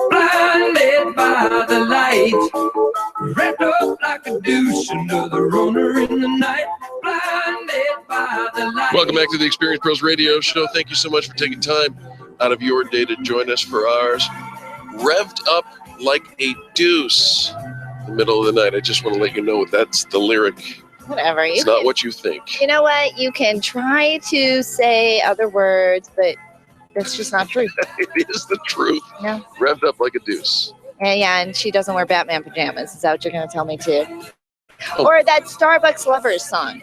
Blinded by the light, wrapped up like a douche, another runner in the night. Blinded by the light. Welcome back to the Experience Pros Radio Show. Thank you so much for taking time out of your day to join us for ours. Revved up like a deuce in the middle of the night. I just want to let you know that's the lyric. Whatever. It's not what you think. You know what? You can try to say other words, but that's just not true. It is the truth. No. Revved up like a deuce. And she doesn't wear Batman pajamas. Is that what you're going to tell me too? Oh. Or that Starbucks Lovers song.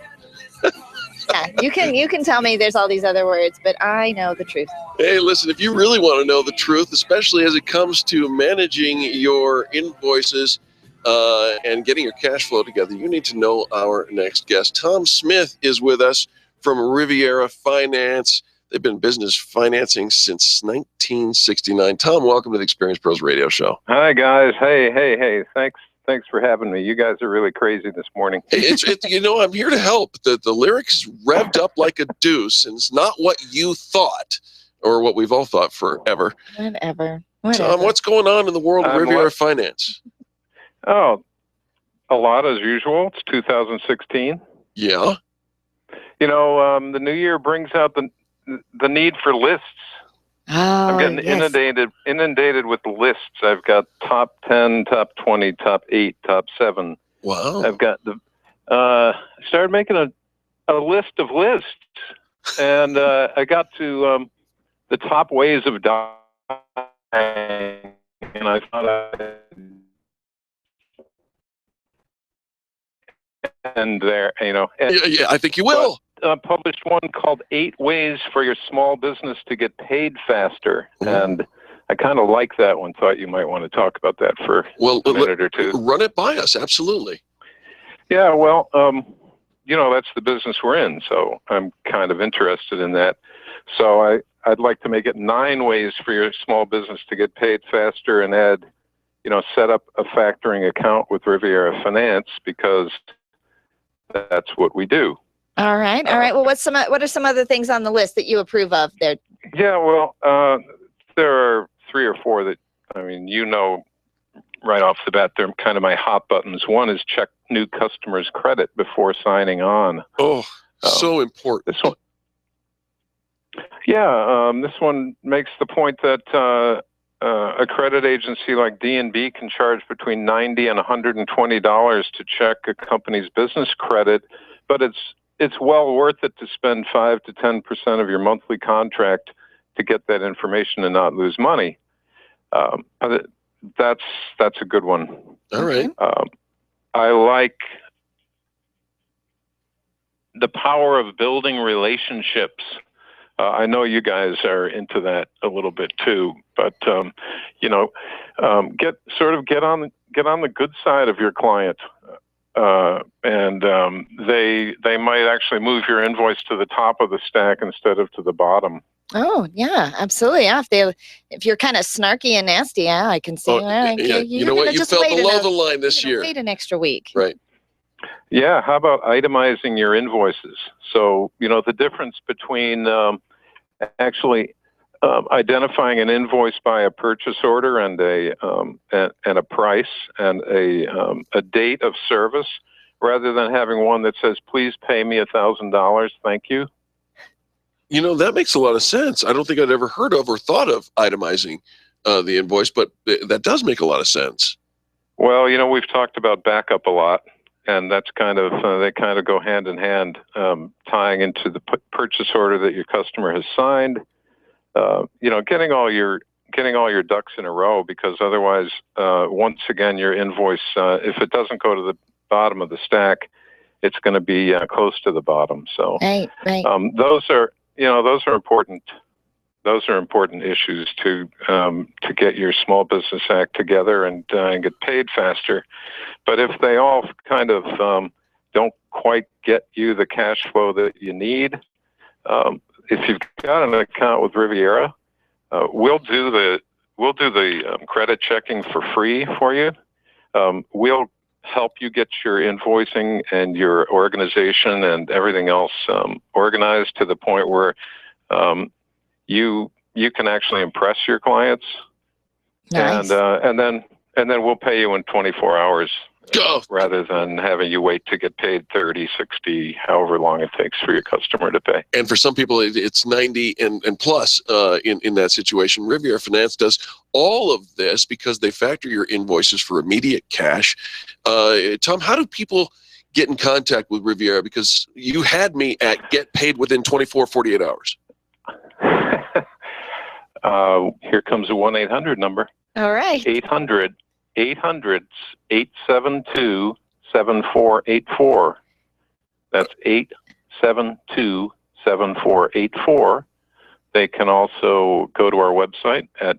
Yeah, you can tell me there's all these other words, but I know the truth. Hey, listen, if you really want to know the truth, especially as it comes to managing your invoices and getting your cash flow together, you need to know our next guest. Tom Smith is with us from Riviera Finance. They've been business financing since 1969. Tom, welcome to the Experience Pros Radio Show. Hi, guys. Hey. Thanks for having me. You guys are really crazy this morning. It's I'm here to help. The lyrics revved up like a deuce, and it's not what you thought or what we've all thought forever. Whatever. Tom, what's going on in the world of Riviera Finance? Oh, a lot as usual. It's 2016. Yeah. The new year brings out the need for lists. Oh, I'm getting inundated with lists. I've got top 10, top 20, top 8, top 7. Wow. I've got started making a list of lists, and I got to the top ways of dying, and I thought I think you will. Published one called 8 Ways for Your Small Business to Get Paid Faster. Mm-hmm. And I kind of like that one. Thought you might want to talk about that for a minute or two. Run it by us. Absolutely. Yeah, well, that's the business we're in. So I'm kind of interested in that. So I'd like to make it 9 ways for your small business to get paid faster and add, set up a factoring account with Riviera Finance, because that's what we do. All right. Well, what are some other things on the list that you approve of there? Yeah, well, there are 3 or 4 that, right off the bat, they're kind of my hot buttons. One is check new customers' credit before signing on. Oh, so important. This one. Yeah, this one makes the point that a credit agency like D&B can charge between $90 and $120 to check a company's business credit, but it's well worth it to spend 5 to 10% of your monthly contract to get that information and not lose money. That's a good one. All right. I like the power of building relationships I know you guys are into that a little bit too, but get on the good side of your client, and they might actually move your invoice to the top of the stack instead of to the bottom. Oh yeah, absolutely. Yeah, if you're kind of snarky and nasty, yeah, I can see. You know what? You fell below the line this year. Wait an extra week. Right. Yeah. How about itemizing your invoices? So the difference between actually identifying an invoice by a purchase order and a price and a date of service, rather than having one that says, "Please pay me $1,000, thank you." That makes a lot of sense. I don't think I'd ever heard of or thought of itemizing the invoice, but that does make a lot of sense. Well, we've talked about backup a lot, and that's they kind of go hand in hand, tying into the purchase order that your customer has signed. Getting all your ducks in a row, because otherwise, once again, your invoice, if it doesn't go to the bottom of the stack, it's going to be close to the bottom. So, right. Those are important. Those are important issues to get your small business act together and get paid faster. But if they all kind of don't quite get you the cash flow that you need, if you've got an account with Riviera, we'll do the credit checking for free for you. We'll help you get your invoicing and your organization and everything else organized to the point where you can actually impress your clients. Nice. And then we'll pay you in 24 hours rather than having you wait to get paid 30, 60, however long it takes for your customer to pay. And for some people, it's 90 and plus in that situation. Riviera Finance does all of this because they factor your invoices for immediate cash. Tom, how do people get in contact with Riviera? Because you had me at get paid within 24, 48 hours. Here comes a 1-800 number. All right. 800-872-7484. That's 872-7484. They can also go to our website at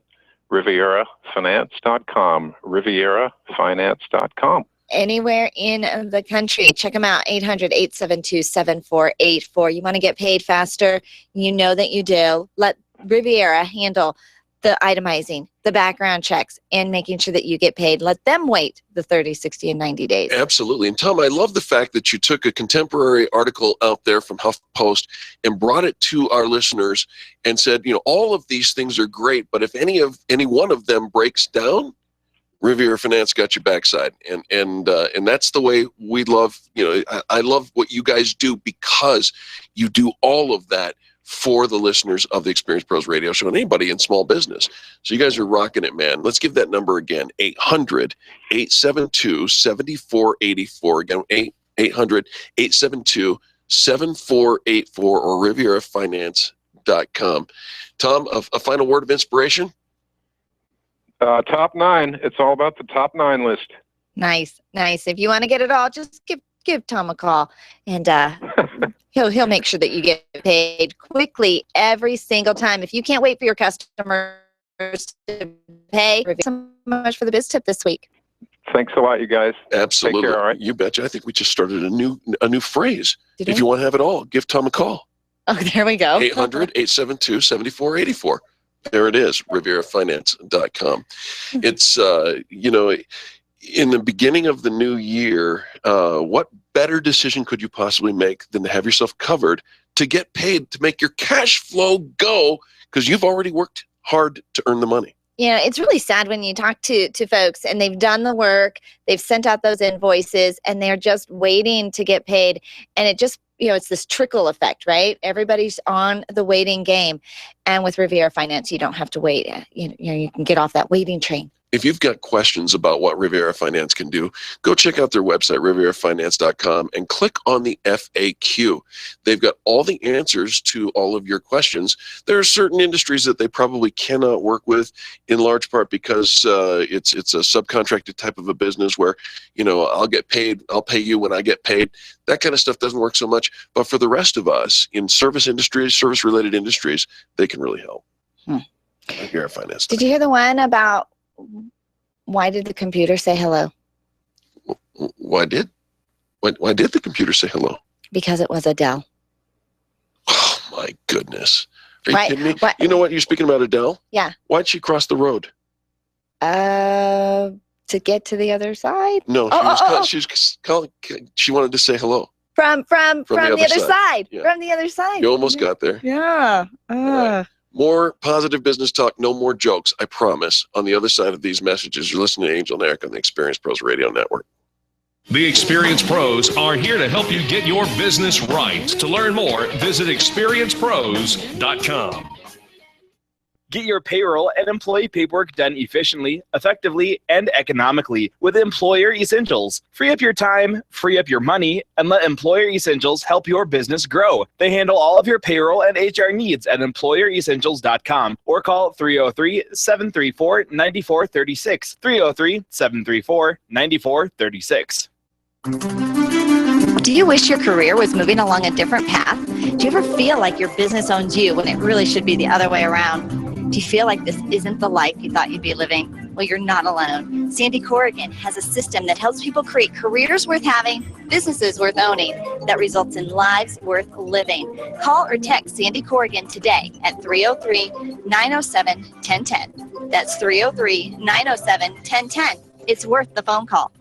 rivierafinance.com, rivierafinance.com. Anywhere in the country, check them out, 800-872-7484. You want to get paid faster? You know that you do. Let Riviera handle the itemizing, the background checks, and making sure that you get paid. Let them wait the 30, 60, and 90 days. Absolutely. And Tom, I love the fact that you took a contemporary article out there from HuffPost and brought it to our listeners and said, all of these things are great, but if any one of them breaks down, Riviera Finance got your backside. And that's the way we love, I love what you guys do, because you do all of that for the listeners of the Experience Pros Radio Show and anybody in small business. So you guys are rocking it, man. Let's give that number again, 800-872-7484. Again, 800-872-7484 or rivierafinance.com. Tom, a final word of inspiration? Top 9. It's all about the top 9 list. Nice. If you want to get it all, just give Tom a call, and he'll make sure that you get paid quickly every single time. If you can't wait for your customers to pay, thank you so much for the biz tip this week. Thanks a lot, you guys. Absolutely. Take care, all right? You betcha. I think we just started a new phrase. If you want to have it all, give Tom a call. Oh, there we go. 800-872-7484. There it is, rivierafinance.com. It's, in the beginning of the new year, what better decision could you possibly make than to have yourself covered to get paid, to make your cash flow go, because you've already worked hard to earn the money? It's really sad when you talk to folks and they've done the work, they've sent out those invoices, and they're just waiting to get paid. And it just, it's this trickle effect, right? Everybody's on the waiting game. And with Riviera Finance, you don't have to wait. You can get off that waiting train. If you've got questions about what Riviera Finance can do, go check out their website, riverafinance.com, and click on the FAQ. They've got all the answers to all of your questions. There are certain industries that they probably cannot work with, in large part because it's a subcontracted type of a business where, I'll get paid, I'll pay you when I get paid. That kind of stuff doesn't work so much. But for the rest of us in service industries, service-related industries, they can really help. Riviera Finance. Did you hear the one about why did the computer say hello? Why did the computer say hello? Because it was Adele. Oh my goodness! Are you Right. kidding me? What- You know what? You're speaking about Adele. Yeah. Why'd she cross the road? To get to the other side. No, she wanted to say hello. From the other side. Yeah. From the other side. You almost got there. Yeah. More positive business talk, no more jokes, I promise. On the other side of these messages, you're listening to Angel and Eric on the Experience Pros Radio Network. The Experience Pros are here to help you get your business right. To learn more, visit experiencepros.com. Get your payroll and employee paperwork done efficiently, effectively, and economically with Employer Essentials. Free up your time, free up your money, and let Employer Essentials help your business grow. They handle all of your payroll and HR needs at EmployerEssentials.com or call 303-734-9436. 303-734-9436. Do you wish your career was moving along a different path? Do you ever feel like your business owns you when it really should be the other way around? Do you feel like this isn't the life you thought you'd be living? Well, you're not alone. Sandy Corrigan has a system that helps people create careers worth having, businesses worth owning, that results in lives worth living. Call or text Sandy Corrigan today at 303-907-1010. That's 303-907-1010. It's worth the phone call.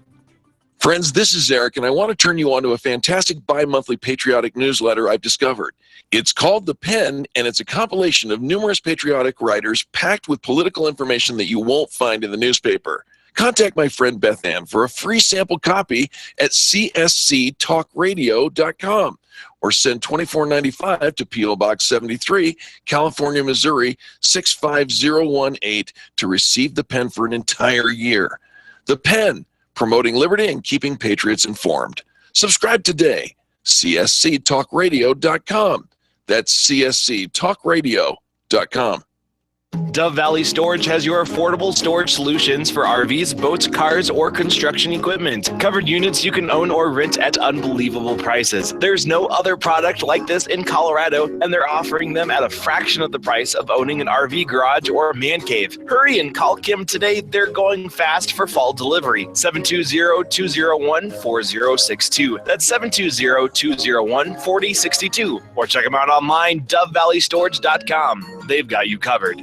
Friends, this is Eric, and I want to turn you on to a fantastic bi-monthly patriotic newsletter I've discovered. It's called The Pen, and it's a compilation of numerous patriotic writers packed with political information that you won't find in the newspaper. Contact my friend Beth Ann for a free sample copy at csctalkradio.com or send $24.95 to P.O. Box 73, California, Missouri 65018 to receive The Pen for an entire year. The Pen, promoting liberty and keeping patriots informed. Subscribe today. csctalkradio.com. That's csctalkradio.com. Dove Valley Storage has your affordable storage solutions for RVs, boats, cars, or construction equipment. Covered units you can own or rent at unbelievable prices. There's no other product like this in Colorado, and they're offering them at a fraction of the price of owning an RV garage or man cave. Hurry and call Kim today. They're going fast for fall delivery. 720-201-4062. That's 720-201-4062. Or check them out online, DoveValleyStorage.com. They've got you covered.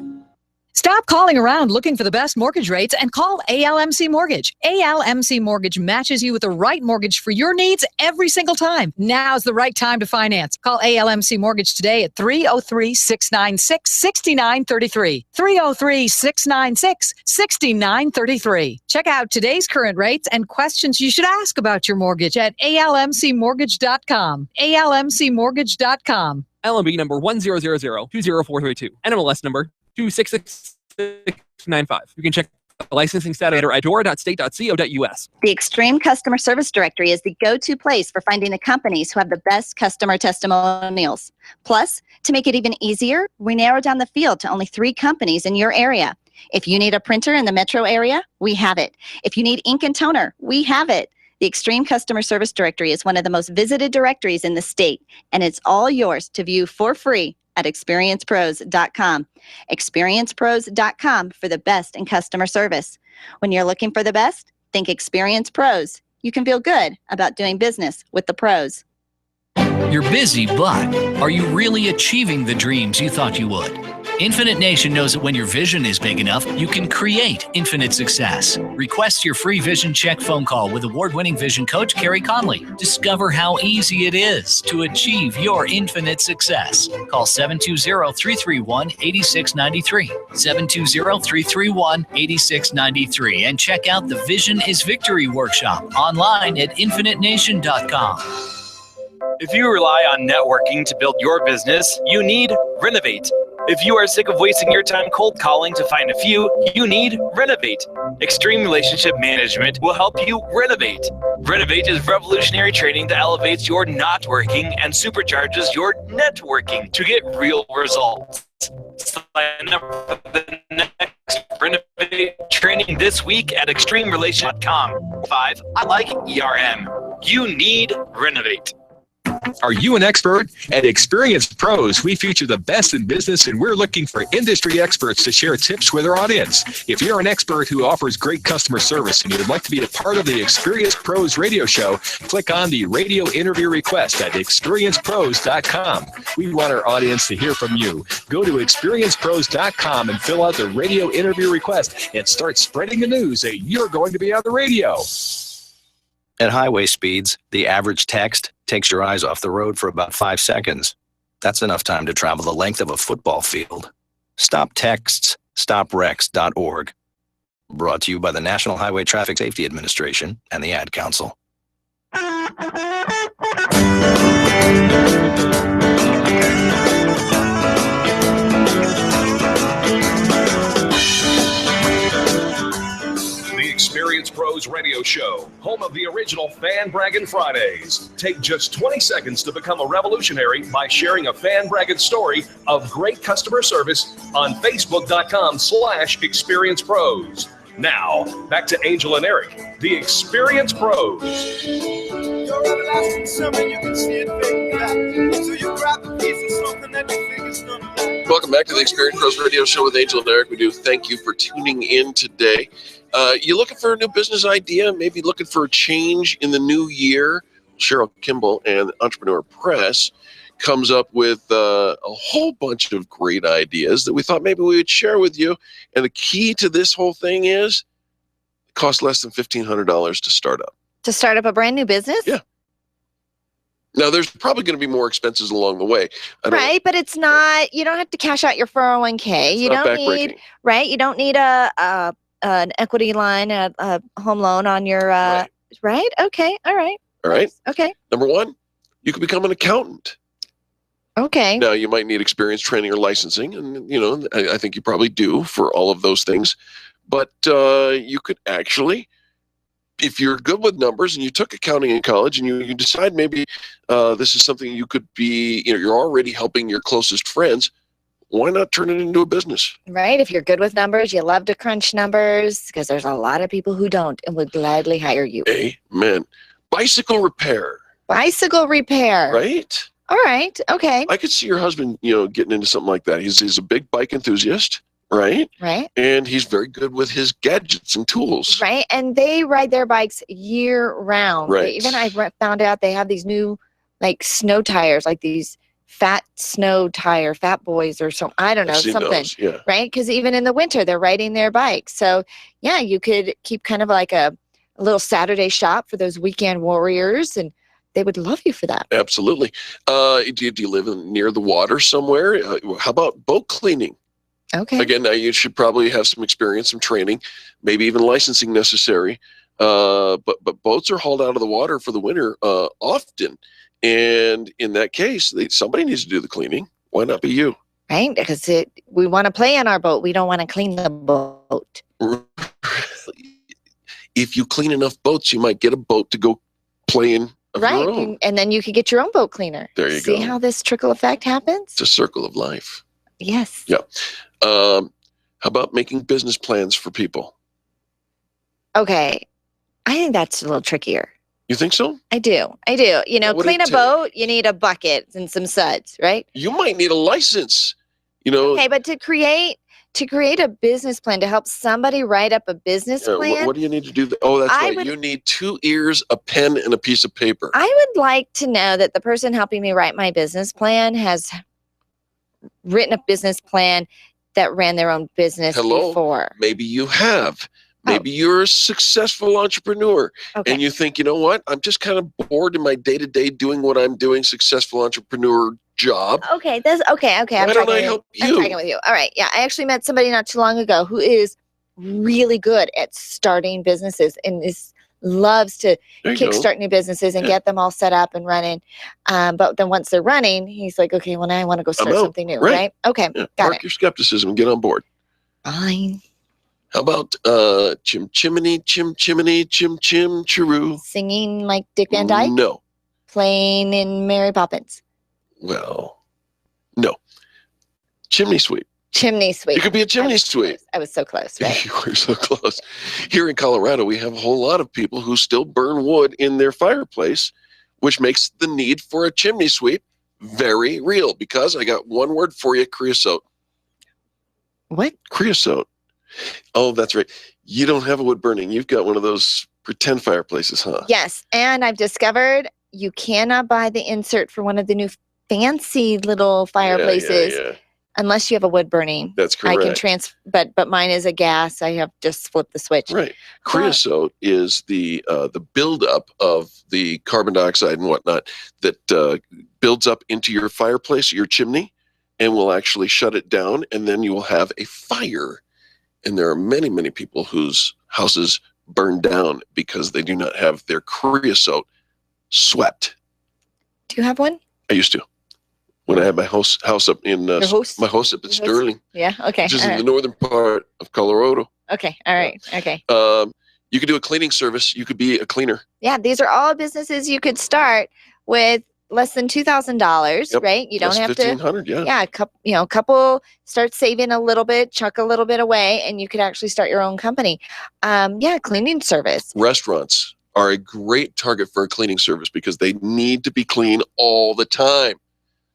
Stop calling around looking for the best mortgage rates and call ALMC Mortgage. ALMC Mortgage matches you with the right mortgage for your needs every single time. Now's the right time to finance. Call ALMC Mortgage today at 303-696-6933. 303-696-6933. Check out today's current rates and questions you should ask about your mortgage at almcmortgage.com. almcmortgage.com. LMB number 100020432. NMLS number 266695. You can check the licensing status at idora.state.co.us. The Extreme Customer Service Directory is the go-to place for finding the companies who have the best customer testimonials. Plus, to make it even easier, we narrow down the field to only 3 companies in your area. If you need a printer in the metro area, we have it. If you need ink and toner, we have it. The Extreme Customer Service Directory is one of the most visited directories in the state, and it's all yours to view for free at experiencepros.com. Experiencepros.com for the best in customer service. When you're looking for the best, think Experience Pros. You can feel good about doing business with the pros. You're busy, but are you really achieving the dreams you thought you would? Infinite Nation knows that when your vision is big enough, you can create infinite success. Request your free vision check phone call with award-winning vision coach Carrie Conley. Discover how easy it is to achieve your infinite success. Call 720-331-8693. 720-331-8693 and check out the Vision is Victory workshop online at infinitenation.com. If you rely on networking to build your business, you need Renovate. If you are sick of wasting your time cold calling to find a few, you need Renovate. Extreme Relationship Management will help you renovate. Renovate is revolutionary training that elevates your not working and supercharges your networking to get real results. Sign up for the next Renovate training this week at extremerelation.com. 5. I like ERM. You need Renovate. Are you an expert? At Experienced Pros, we feature the best in business, and we're looking for industry experts to share tips with our audience. If you're an expert who offers great customer service and you'd like to be a part of the Experienced Pros radio show, click on the radio interview request at experiencepros.com. We want our audience to hear from you. Go to experiencepros.com and fill out the radio interview request and start spreading the news that you're going to be on the radio. At highway speeds, the average text takes your eyes off the road for about 5 seconds. That's enough time to travel the length of a football field. Stop texts, stopwrecks.org. Brought to you by the National Highway Traffic Safety Administration and the Ad Council. Experience Pros Radio Show, home of the original Fan Braggin' Fridays. Take just 20 seconds to become a revolutionary by sharing a fan bragging story of great customer service on Facebook.com/Experience Pros. Now, back to Angel and Eric, the Experience Pros. Your everlasting summer, you can see it fading out. So you grab a piece of something that you think is gonna last. Welcome back to the Experience Pros Radio Show with Angel and Eric. We do thank you for tuning in today. You looking for a new business idea? Maybe looking for a change in the new year? Cheryl Kimball and Entrepreneur Press comes up with a whole bunch of great ideas that we thought maybe we would share with you. And the key to this whole thing is it costs less than $1,500 to start up. To start up a brand new business? Yeah. Now, there's probably going to be more expenses along the way. Right, but it's not, you don't have to cash out your 401k. You don't need, right? You don't need an equity line, a home loan on your, right? Okay, all right. All right. Okay. Number one, you can become an accountant. Okay. Now, you might need experience, training, or licensing, and, you know, I think you probably do for all of those things. But you could actually, if you're good with numbers and you took accounting in college and you decide maybe this is something you could be, you know, you're already helping your closest friends, why not turn it into a business? Right. If you're good with numbers, you love to crunch numbers, because there's a lot of people who don't and would gladly hire you. Amen. Bicycle repair. Bicycle repair. Right? All right. Okay. I could see your husband, you know, getting into something like that. He's a big bike enthusiast, right? Right. And he's very good with his gadgets and tools. Right. And they ride their bikes year round. Right. Even I found out they have these new, like, snow tires, like these fat snow tire, Fat Boys or something. I don't know, I've seen something. those, yeah. Right. Because even in the winter, they're riding their bikes. So, yeah, you could keep kind of like a little Saturday shop for those weekend warriors, and they would love you for that. Absolutely. Do you live near the water somewhere? How about boat cleaning? Okay. Again, now you should probably have some experience, some training, maybe even licensing necessary. But boats are hauled out of the water for the winter often. And in that case, somebody needs to do the cleaning. Why not be you? Right? Because we want to play on our boat. We don't want to clean the boat. If you clean enough boats, you might get a boat to go play in. Right. And then you could get your own boat cleaner. There you go. See how this trickle effect happens? It's a circle of life. Yes. Yeah. How about making business plans for people? Okay. I think that's a little trickier. You think so? I do. You know, What would clean it a boat, you need a bucket and some suds, right? You might need a license. You know. Okay, but to create a business plan, to help somebody write up a business plan. What do you need to do? Oh, that's right. You need 2 ears, a pen, and a piece of paper. I would like to know that the person helping me write my business plan has written a business plan that ran their own business before. Maybe you have. Maybe you're a successful entrepreneur and you think, you know what? I'm just kind of bored in my day-to-day doing what I'm doing, successful entrepreneur job. Okay, okay. Why don't I help you? I'm tracking with you. All right, yeah. I actually met somebody not too long ago who is really good at starting businesses and is loves to There you go. kickstart new businesses and Yeah. get them all set up and running. But then once they're running, he's like, okay, well, now I want to go start out. something new, Right. right? Okay, Yeah. got Mark it. your skepticism and get on board. Fine. How about chim chimney, chim chimney, chim chim chiroo? Singing like Dick Van Dyke? No. Playing in Mary Poppins? Well, no. Chimney sweep. Chimney sweep. You could be a chimney sweep. I was so close, right? You were so close. Here in Colorado, we have a whole lot of people who still burn wood in their fireplace, which makes the need for a chimney sweep very real. Because I got one word for you: creosote. What? Creosote. Oh, that's right. You don't have a wood burning. You've got one of those pretend fireplaces, huh? Yes, and I've discovered you cannot buy the insert for one of the new fancy little fireplaces Yeah. unless you have a wood burning. That's I can correct. but mine is a gas. I have just flipped the switch. Right. Creosote is the buildup of the carbon dioxide and whatnot that builds up into your fireplace, your chimney, and will actually shut it down, and then you will have a fire. And there are many, many people whose houses burn down because they do not have their creosote swept. Do you have one? I used to. When I had my house up in Your host? my house up in Your host? Sterling, Yeah. Okay. which is all in the right. northern part of Colorado. Okay. All right. Okay. You could do a cleaning service. You could be a cleaner. Yeah, these are all businesses you could start with less than $2,000, Yep. right? You don't That's have to. $1,500, yeah. Yeah, couple start saving a little bit, chuck a little bit away, and you could actually start your own company. Yeah, cleaning service. Restaurants are a great target for a cleaning service because they need to be clean all the time.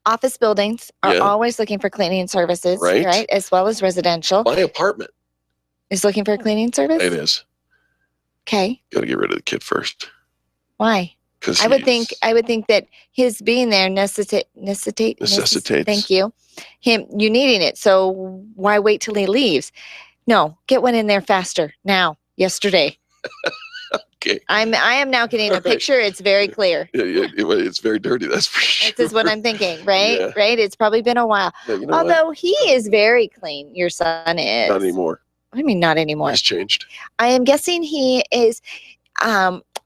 Office buildings are Yeah. always looking for cleaning services, Right. right? As well as residential My apartment, is looking for a cleaning service. it is. Okay, Got to get rid of the kid first. why? Because I would think that his being there necessitates. Thank you. You needing it. So why wait till he leaves? No, get one in there faster now. Yesterday. Okay. I am now getting a All right. picture. It's very clear. It's very dirty, that's for sure. This is what I'm thinking, right? Yeah. Right? It's probably been a while. Yeah, you know what? Although he is very clean. Your son is. Not anymore. I mean, not anymore. He's changed. I am guessing he is.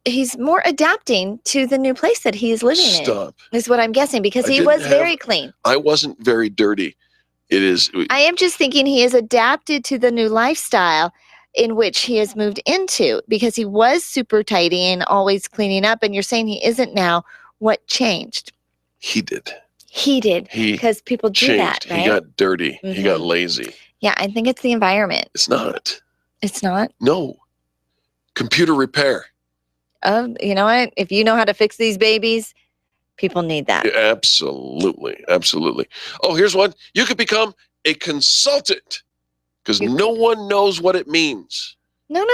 He's more adapting to the new place that he is living Stop. in. Is what I'm guessing because I he didn't was have- very clean. I wasn't very dirty. It is. I am just thinking he has adapted to the new lifestyle in which he has moved into because he was super tidy and always cleaning up. And you're saying he isn't now. What changed? He did. He did He because people do changed. that, right? He got dirty. He got Mhm. lazy. Yeah, I think it's the environment. It's not. It's not. No. Computer repair. You know what? If you know how to fix these babies, people need that. Yeah, absolutely. Absolutely. Oh, here's one. You could become a consultant because no one knows what it means. No.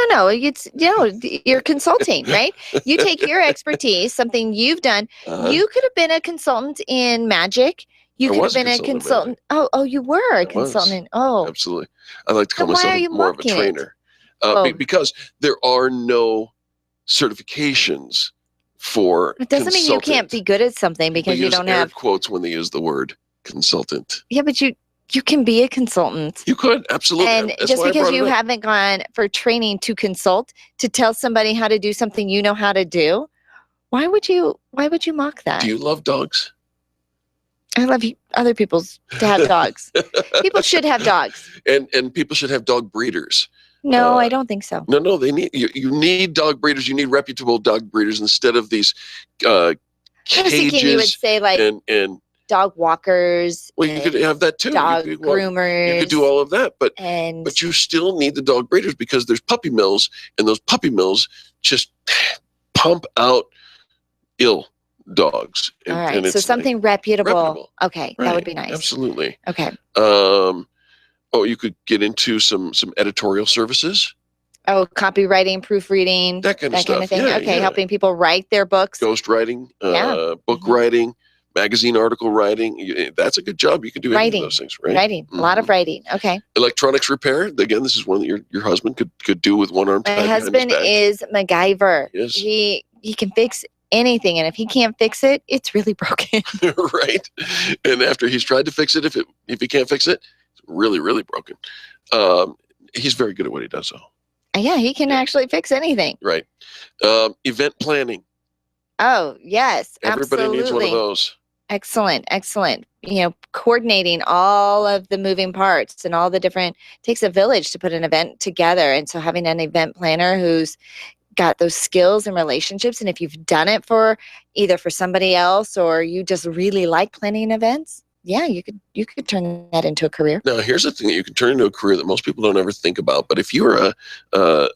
You're consulting, right? You take your expertise, something you've done. Uh-huh. You could have been a consultant in magic. You I could have was a been a consultant in consultant. Oh, you were a was. consultant. Oh, Absolutely. I like to call Then why myself are you more of a mocking it? trainer Oh. because there are no certifications for it doesn't mean you can't be good at something They because you use don't air have. quotes when they use the word consultant. Yeah, but you can be a consultant. You could absolutely. And That's just why I because brought it you up. haven't gone for training to consult to tell somebody how to do something you know how to do, why would you mock that? Do you love dogs? I love other people's to have dogs. People should have dogs. And people should have dog breeders. No, I don't think so. No, they need you need dog breeders. You need reputable dog breeders instead of these I was thinking you would cages say like and dog walkers. well, you could have that too. Dog you groomers. could do all of that, but and you still need the dog breeders because there's puppy mills, and those puppy mills just pump out ill dogs. And, all right. and So it's like- something reputable. reputable. Okay, that would Right, be nice. Absolutely. Okay. You could get into some editorial services, Oh, copywriting, proofreading, that kind of stuff. thing. Yeah, Okay, yeah. helping people write their books. Ghostwriting, Yeah. book writing, magazine article writing. That's a good job. You can do any Writing. of those things, right? Writing. A lot of writing. Okay. Electronics repair. Again, this is one that your husband could do with one arm. My tied behind his husband back. is MacGyver. Yes. He can fix anything, and if he can't fix it, it's really broken. right. And after he's tried to fix it, if he can't fix it, it's really, really broken. He's very good at what he does, though. Yeah, he can actually fix anything. Right. Event planning. Oh, yes. Everybody absolutely. needs one of those. Excellent. Coordinating all of the moving parts and all the different, takes a village to put an event together. And so having an event planner who's got those skills and relationships, and if you've done it for somebody else or you just really like planning events, yeah, you could turn that into a career. Now, here's the thing that you can turn into a career that most people don't ever think about. But if you're a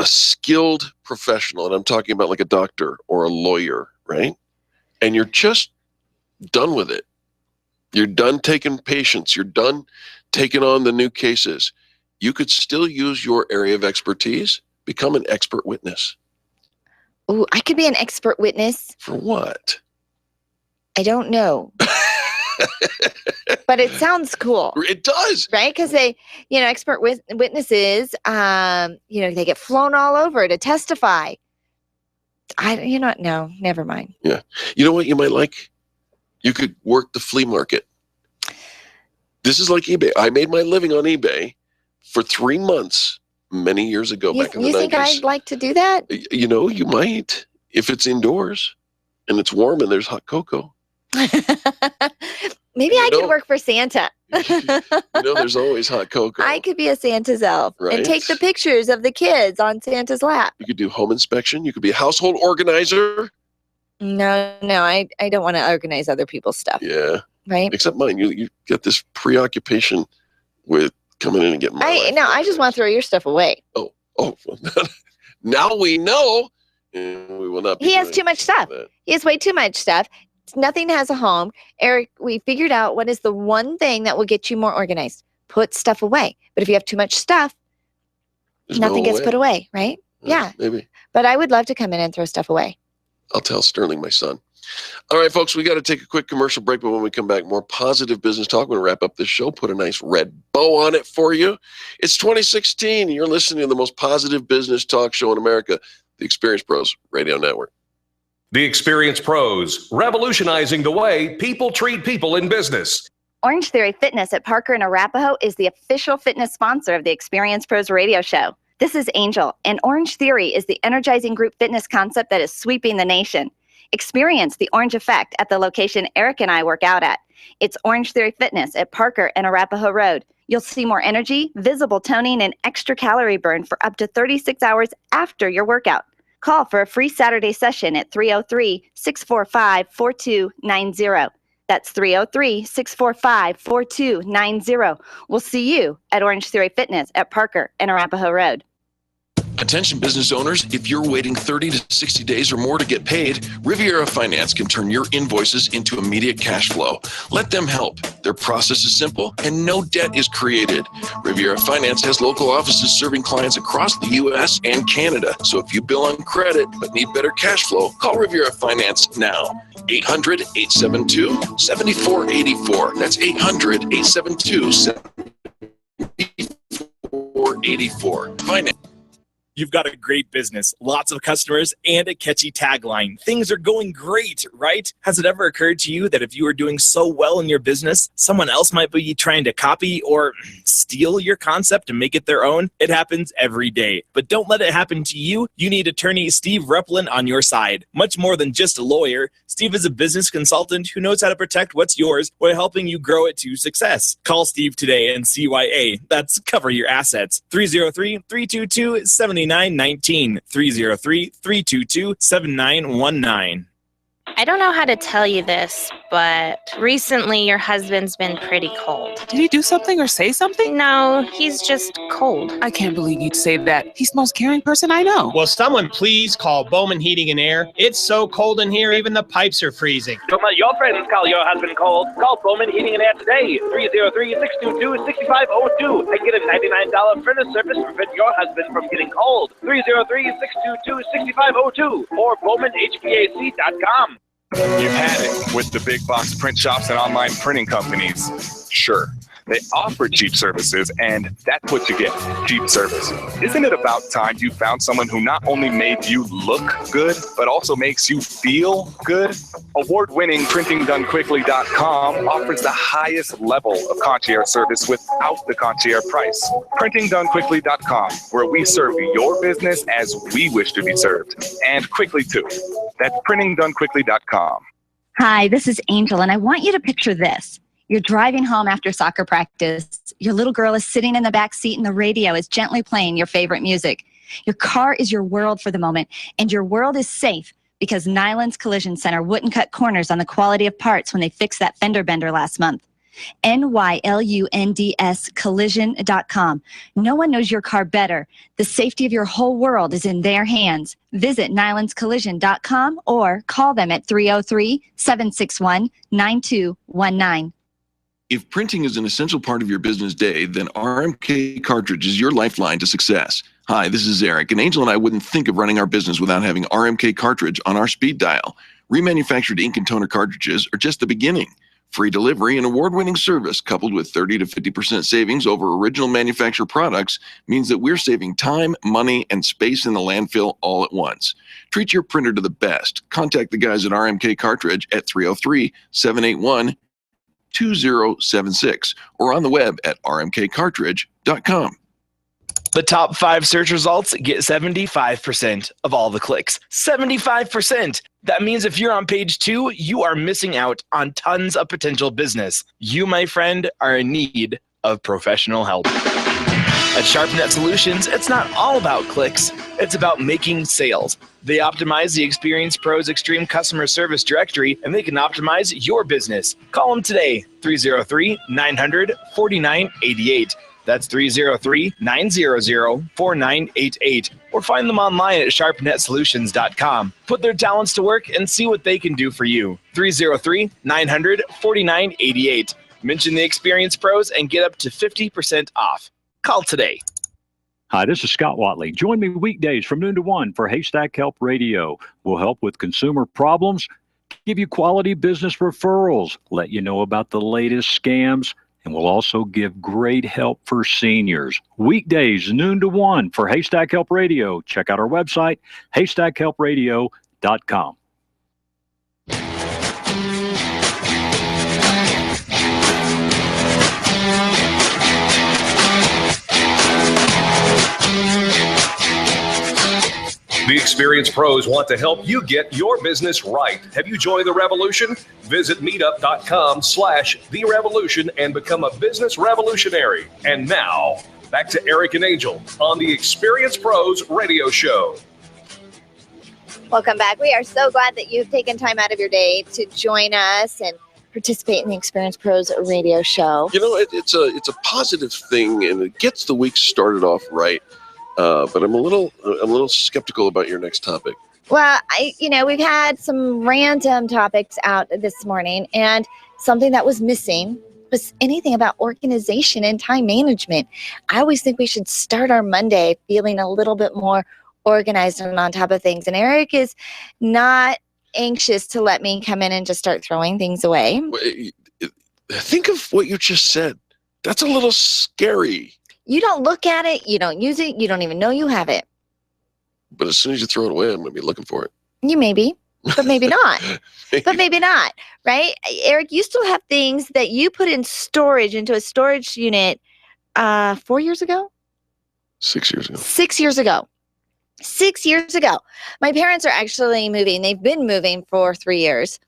skilled professional, and I'm talking about like a doctor or a lawyer, right? And you're just done with it. You're done taking patients. You're done taking on the new cases. You could still use your area of expertise, become an expert witness. Ooh, I could be an expert witness. For what? I don't know. But it sounds cool. It does. Right? Because they, expert witnesses, they get flown all over to testify. No, never mind. Yeah. You know what you might like? You could work the flea market. This is like eBay. I made my living on eBay for 3 months many years ago, back in the 90s. You think I'd like to do that? You might, if it's indoors and it's warm and there's hot cocoa. Maybe I could work for Santa. There's always hot cocoa. I could be a Santa's elf and take the pictures of the kids on Santa's lap. You could do home inspection. You could be a household organizer. No, I don't want to organize other people's stuff. Yeah. Right? Except mine. You get this preoccupation with coming in and getting I just want to throw your stuff away. Oh. Now we know. And we will not be. He has too much stuff. He has way too much stuff. Nothing has a home. Eric, we figured out what is the one thing that will get you more organized. Put stuff away. But if you have too much stuff, nothing gets put away, right? Yeah. Maybe. But I would love to come in and throw stuff away. I'll tell Sterling, my son. All right, folks, we got to take a quick commercial break, but when we come back, more positive business talk. We're going to wrap up this show, put a nice red bow on it for you. It's 2016, and you're listening to the most positive business talk show in America, the Experience Pros Radio Network. The Experience Pros, revolutionizing the way people treat people in business. Orange Theory Fitness at Parker and Arapahoe is the official fitness sponsor of the Experience Pros radio show. This is Angel, and Orange Theory is the energizing group fitness concept that is sweeping the nation. Experience the orange effect at the location Eric and I work out at. It's Orange Theory Fitness at Parker and Arapahoe Road. You'll see more energy, visible toning, and extra calorie burn for up to 36 hours after your workout. Call for a free Saturday session at 303-645-4290. That's 303-645-4290. We'll see you at Orange Theory Fitness at Parker and Arapahoe Road. Attention business owners, if you're waiting 30 to 60 days or more to get paid, Riviera Finance can turn your invoices into immediate cash flow. Let them help. Their process is simple and no debt is created. Riviera Finance has local offices serving clients across the U.S. and Canada. So if you bill on credit but need better cash flow, call Riviera Finance now. 800-872-7484. That's 800-872-7484. Finance. You've got a great business, lots of customers, and a catchy tagline. Things are going great, right? Has it ever occurred to you that if you are doing so well in your business, someone else might be trying to copy or steal your concept and make it their own? It happens every day. But don't let it happen to you. You need attorney Steve Replin on your side. Much more than just a lawyer, Steve is a business consultant who knows how to protect what's yours while helping you grow it to success. Call Steve today and CYA. That's Cover Your Assets. 303-322-7919. 303-322-7919. I don't know how to tell you this, but recently your husband's been pretty cold. Did he do something or say something? No, he's just cold. I can't believe you'd say that. He's the most caring person I know. Will someone please call Bowman Heating and Air? It's so cold in here, even the pipes are freezing. Don't let your friends call your husband cold. Call Bowman Heating and Air today, 303-622-6502, and get a $99 furnace service to prevent your husband from getting cold. 303-622-6502 or BowmanHVAC.com. You've had it with the big box print shops and online printing companies. Sure. They offer cheap services, and that's what you get, cheap service. Isn't it about time you found someone who not only made you look good, but also makes you feel good? Award-winning PrintingDoneQuickly.com offers the highest level of concierge service without the concierge price. PrintingDoneQuickly.com, where we serve your business as we wish to be served, and quickly too. That's PrintingDoneQuickly.com. Hi, this is Angel, and I want you to picture this. You're driving home after soccer practice. Your little girl is sitting in the back seat, and the radio is gently playing your favorite music. Your car is your world for the moment, and your world is safe because Nyland's Collision Center wouldn't cut corners on the quality of parts when they fixed that fender bender last month. NYLUNDS collision.com. No one knows your car better. The safety of your whole world is in their hands. Visit nylandscollision.com or call them at 303-761-9219. If printing is an essential part of your business day, then RMK Cartridge is your lifeline to success. Hi, this is Eric, and Angel and I wouldn't think of running our business without having RMK Cartridge on our speed dial. Remanufactured ink and toner cartridges are just the beginning. Free delivery and award-winning service coupled with 30 to 50% savings over original manufacturer products means that we're saving time, money, and space in the landfill all at once. Treat your printer to the best. Contact the guys at RMK Cartridge at 303-781-2076 or on the web at rmkcartridge.com. The top 5 search results get 75% of all the clicks. 75%! That means if you're on page 2, you are missing out on tons of potential business. You, my friend, are in need of professional help. At SharpNet Solutions, it's not all about clicks. It's about making sales. They optimize the Experience Pros Extreme Customer Service Directory, and they can optimize your business. Call them today, 303-900-4988. That's 303-900-4988. Or find them online at sharpnetsolutions.com. Put their talents to work and see what they can do for you. 303-900-4988. Mention the Experience Pros and get up to 50% off. Call today. Hi, this is Scott Watley. Join me weekdays from noon to 1 for Haystack Help Radio. We'll help with consumer problems, give you quality business referrals, let you know about the latest scams, and we'll also give great help for seniors. Weekdays, noon to 1 for Haystack Help Radio. Check out our website, haystackhelpradio.com. The Experience Pros want to help you get your business right. Have you joined the revolution? Visit meetup.com/The Revolution and become a business revolutionary. And now, back to Eric and Angel on the Experience Pros radio show. Welcome back. We are so glad that you've taken time out of your day to join us and participate in the Experience Pros radio show. You know, it's a positive thing, and it gets the week started off right. But I'm a little skeptical about your next topic. Well, we've had some random topics out this morning, and something that was missing was anything about organization and time management. I always think we should start our Monday feeling a little bit more organized and on top of things. And Eric is not anxious to let me come in and just start throwing things away. Think of what you just said. That's a little scary. You don't look at it, you don't use it, you don't even know you have it. But as soon as you throw it away, I'm going to be looking for it. You may be, but maybe not. But maybe not, right? Eric, you still have things that you put in storage, into a storage unit 4 years ago? 6 years ago. 6 years ago. 6 years ago. My parents are actually moving. They've been moving for 3 years.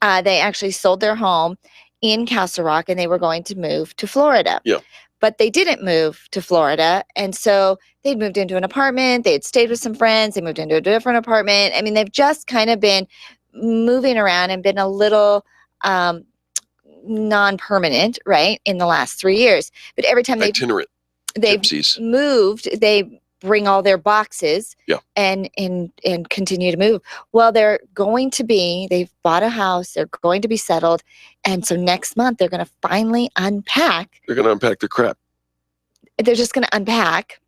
They actually sold their home in Castle Rock, and they were going to move to Florida. Yeah. But they didn't move to Florida. And so they'd moved into an apartment. They had stayed with some friends. They moved into a different apartment. I mean, they've just kind of been moving around and been a little non-permanent, right, in the last 3 years. But every time they've moved, they bring all their boxes and continue to move. Well, they've bought a house, they're going to be settled, and so next month they're going to finally unpack. They're going to unpack their crap. They're just going to unpack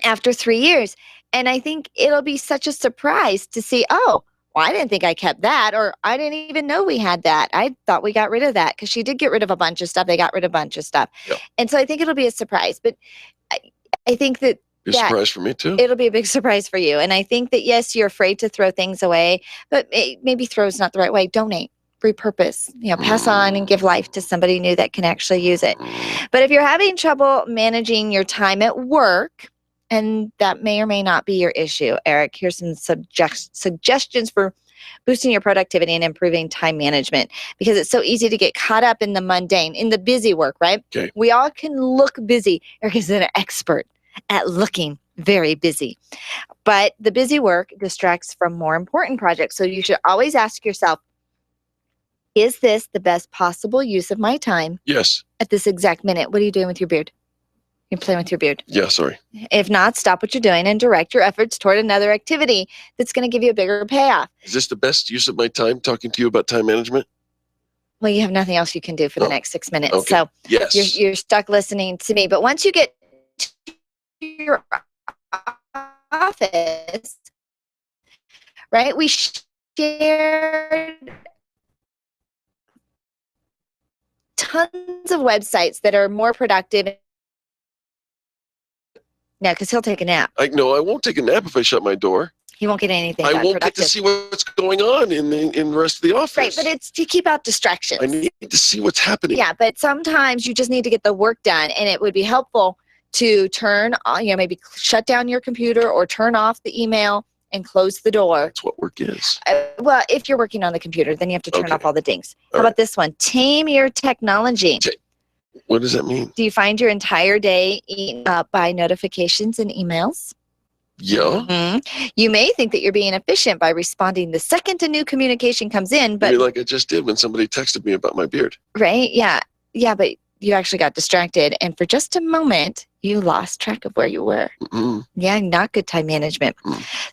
after 3 years. And I think it'll be such a surprise to see, oh, well, I didn't think I kept that, or I didn't even know we had that. I thought we got rid of that, because she did get rid of a bunch of stuff. They got rid of a bunch of stuff. Yep. And so I think it'll be a surprise. But I think that Be a surprise for me too. it'll be a big surprise for you. And I think that, yes, you're afraid to throw things away, but maybe throw is not the right way. Donate, repurpose, pass on and give life to somebody new that can actually use it. But if you're having trouble managing your time at work, and that may or may not be your issue, Eric, here's some suggestions for boosting your productivity and improving time management, because it's so easy to get caught up in the mundane, in the busy work, right? Okay. We all can look busy. Eric is an expert at looking very busy, but the busy work distracts from more important projects. So you should always ask yourself, is this the best possible use of my time Yes. at this exact minute? What are you doing with your beard? You're playing with your beard. Yeah, sorry. If not, stop what you're doing and direct your efforts toward another activity that's going to give you a bigger payoff. Is this the best use of my time talking to you about time management? Well, you have nothing else you can do for the next 6 minutes. Okay. So Yes. you're stuck listening to me. But once you get to your office, right, we shared tons of websites that are more productive. No, because he'll take a nap. I won't take a nap if I shut my door. He won't get anything I done won't get productive. to see what's going on in the rest of the office. Right, but it's to keep out distractions. I need to see what's happening. Yeah, but sometimes you just need to get the work done, and it would be helpful to turn on, maybe shut down your computer or turn off the email and close the door. That's what work is. Well, if you're working on the computer, then you have to turn Okay. off all the dings. All How about this one? Tame your technology. What does that mean? Do you find your entire day eaten up by notifications and emails? Yeah. Mhm. You may think that you're being efficient by responding the second a new communication comes in, but Maybe like I just did when somebody texted me about my beard. right? Yeah, but you actually got distracted, and for just a moment, you lost track of where you were. Mm. Yeah, not good time management.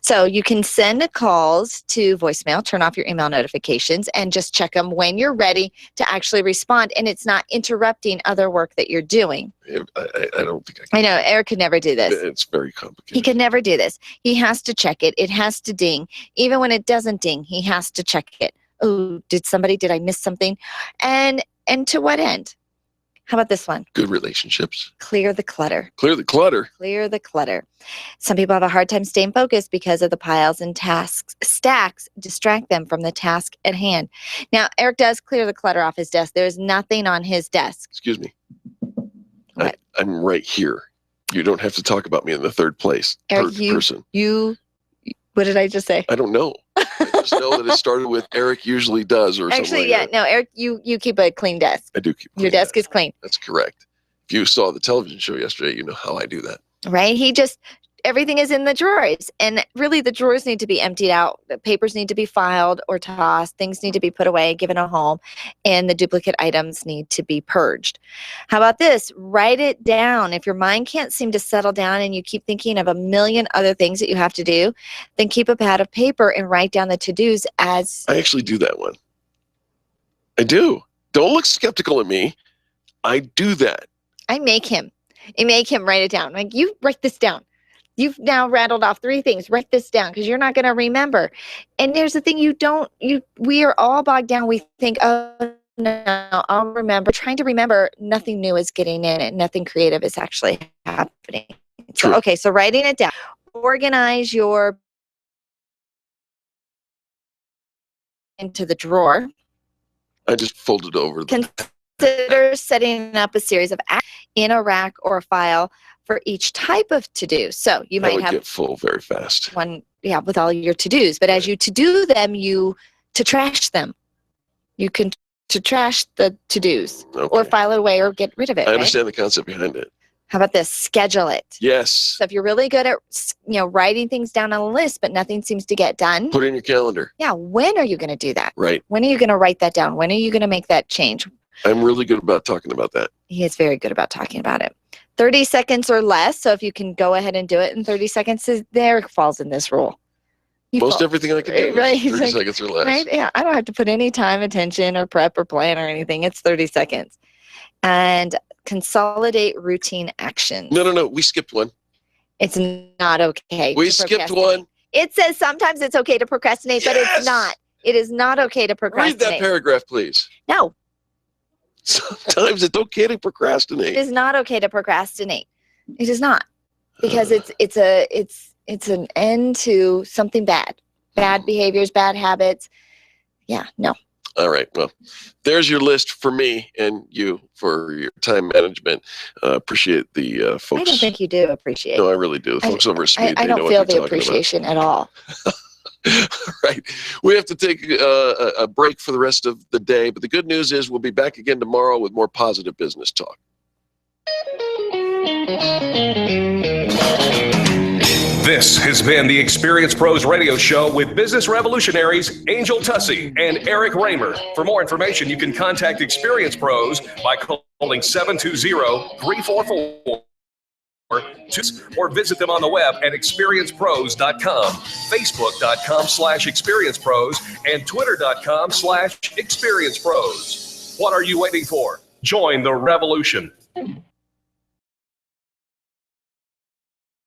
So you can send calls to voicemail, turn off your email notifications, and just check them when you're ready to actually respond, and it's not interrupting other work that you're doing. I don't think I can. I know Eric could never do this. It's very complicated. He could never do this. He has to check it. It has to ding. Even when it doesn't ding, he has to check it. Oh, did I miss something? And to what end? How about this one? Good relationships. Clear the clutter. Clear the clutter. Clear the clutter. Some people have a hard time staying focused because of the piles and stacks distract them from the task at hand. Now, Eric does clear the clutter off his desk. There's nothing on his desk. Excuse me. I'm right here. You don't have to talk about me in the third place. Eric, Third person. What did I just say? I don't know. I just know that it started with Eric usually does or something Actually, like yeah, that. no, Eric, you keep a clean desk. I do keep Your desk is clean, That's correct. If you saw the television show yesterday, you know how I do that. right? Everything is in the drawers, and really the drawers need to be emptied out. The papers need to be filed or tossed. Things need to be put away, given a home, and the duplicate items need to be purged. How about this? Write it down. If your mind can't seem to settle down and you keep thinking of a million other things that you have to do, then keep a pad of paper and write down the to-dos as I actually do that one. I do. Don't look skeptical at me. I do that. I make him. I make him write it down. Like, you write this down. You've now rattled off 3 things. Write this down because you're not going to remember. And there's the thing, we are all bogged down. We think, oh, no, I'll remember. Trying to remember, nothing new is getting in it. Nothing creative is actually happening. So, okay, so writing it down. Organize your into the drawer. I just fold it over. Consider setting up a series of acts in a rack or a file for each type of to-do. So you I might would have get full very fast. one, with all your to-dos. But as you to-do them, to trash them. You can to trash the to-dos or file it away or get rid of it. I right? understand the concept behind it. How about this? Schedule it. Yes. So if you're really good at writing things down on a list, but nothing seems to get done. Put it in your calendar. Yeah. When are you going to do that? Right. When are you going to write that down? When are you going to make that change? I'm really good about talking about that. He is very good about talking about it. 30 seconds or less. So if you can go ahead and do it in 30 seconds, there falls in this rule. Most everything I can do is Right, 30 seconds or less. Right? Yeah. I don't have to put any time, attention, or prep or plan or anything. It's 30 seconds. And consolidate routine actions. No. We skipped one. It's not okay. We to skipped procrastinate. one. It says sometimes it's okay to procrastinate, but it's not. It is not okay to Read procrastinate. that paragraph, please. No, Sometimes it's okay to it procrastinate. is not okay to procrastinate. It is not, because it's an end to something bad behaviors, bad habits. Yeah, no. All right. Well, there's your list for me and you for your time management. Appreciate the folks. I don't think you do appreciate. No, I really do. The folks over at Speed, I they know don't what feel they're the talking about. appreciation at all. Right. We have to take a break for the rest of the day. But the good news is we'll be back again tomorrow with more positive business talk. This has been the Experience Pros Radio Show with business revolutionaries Angel Tussey and Eric Raymer. For more information, you can contact Experience Pros by calling 720-344. Or visit them on the web at experiencepros.com, facebook.com/experiencepros, and twitter.com/experiencepros. What are you waiting for? Join the revolution.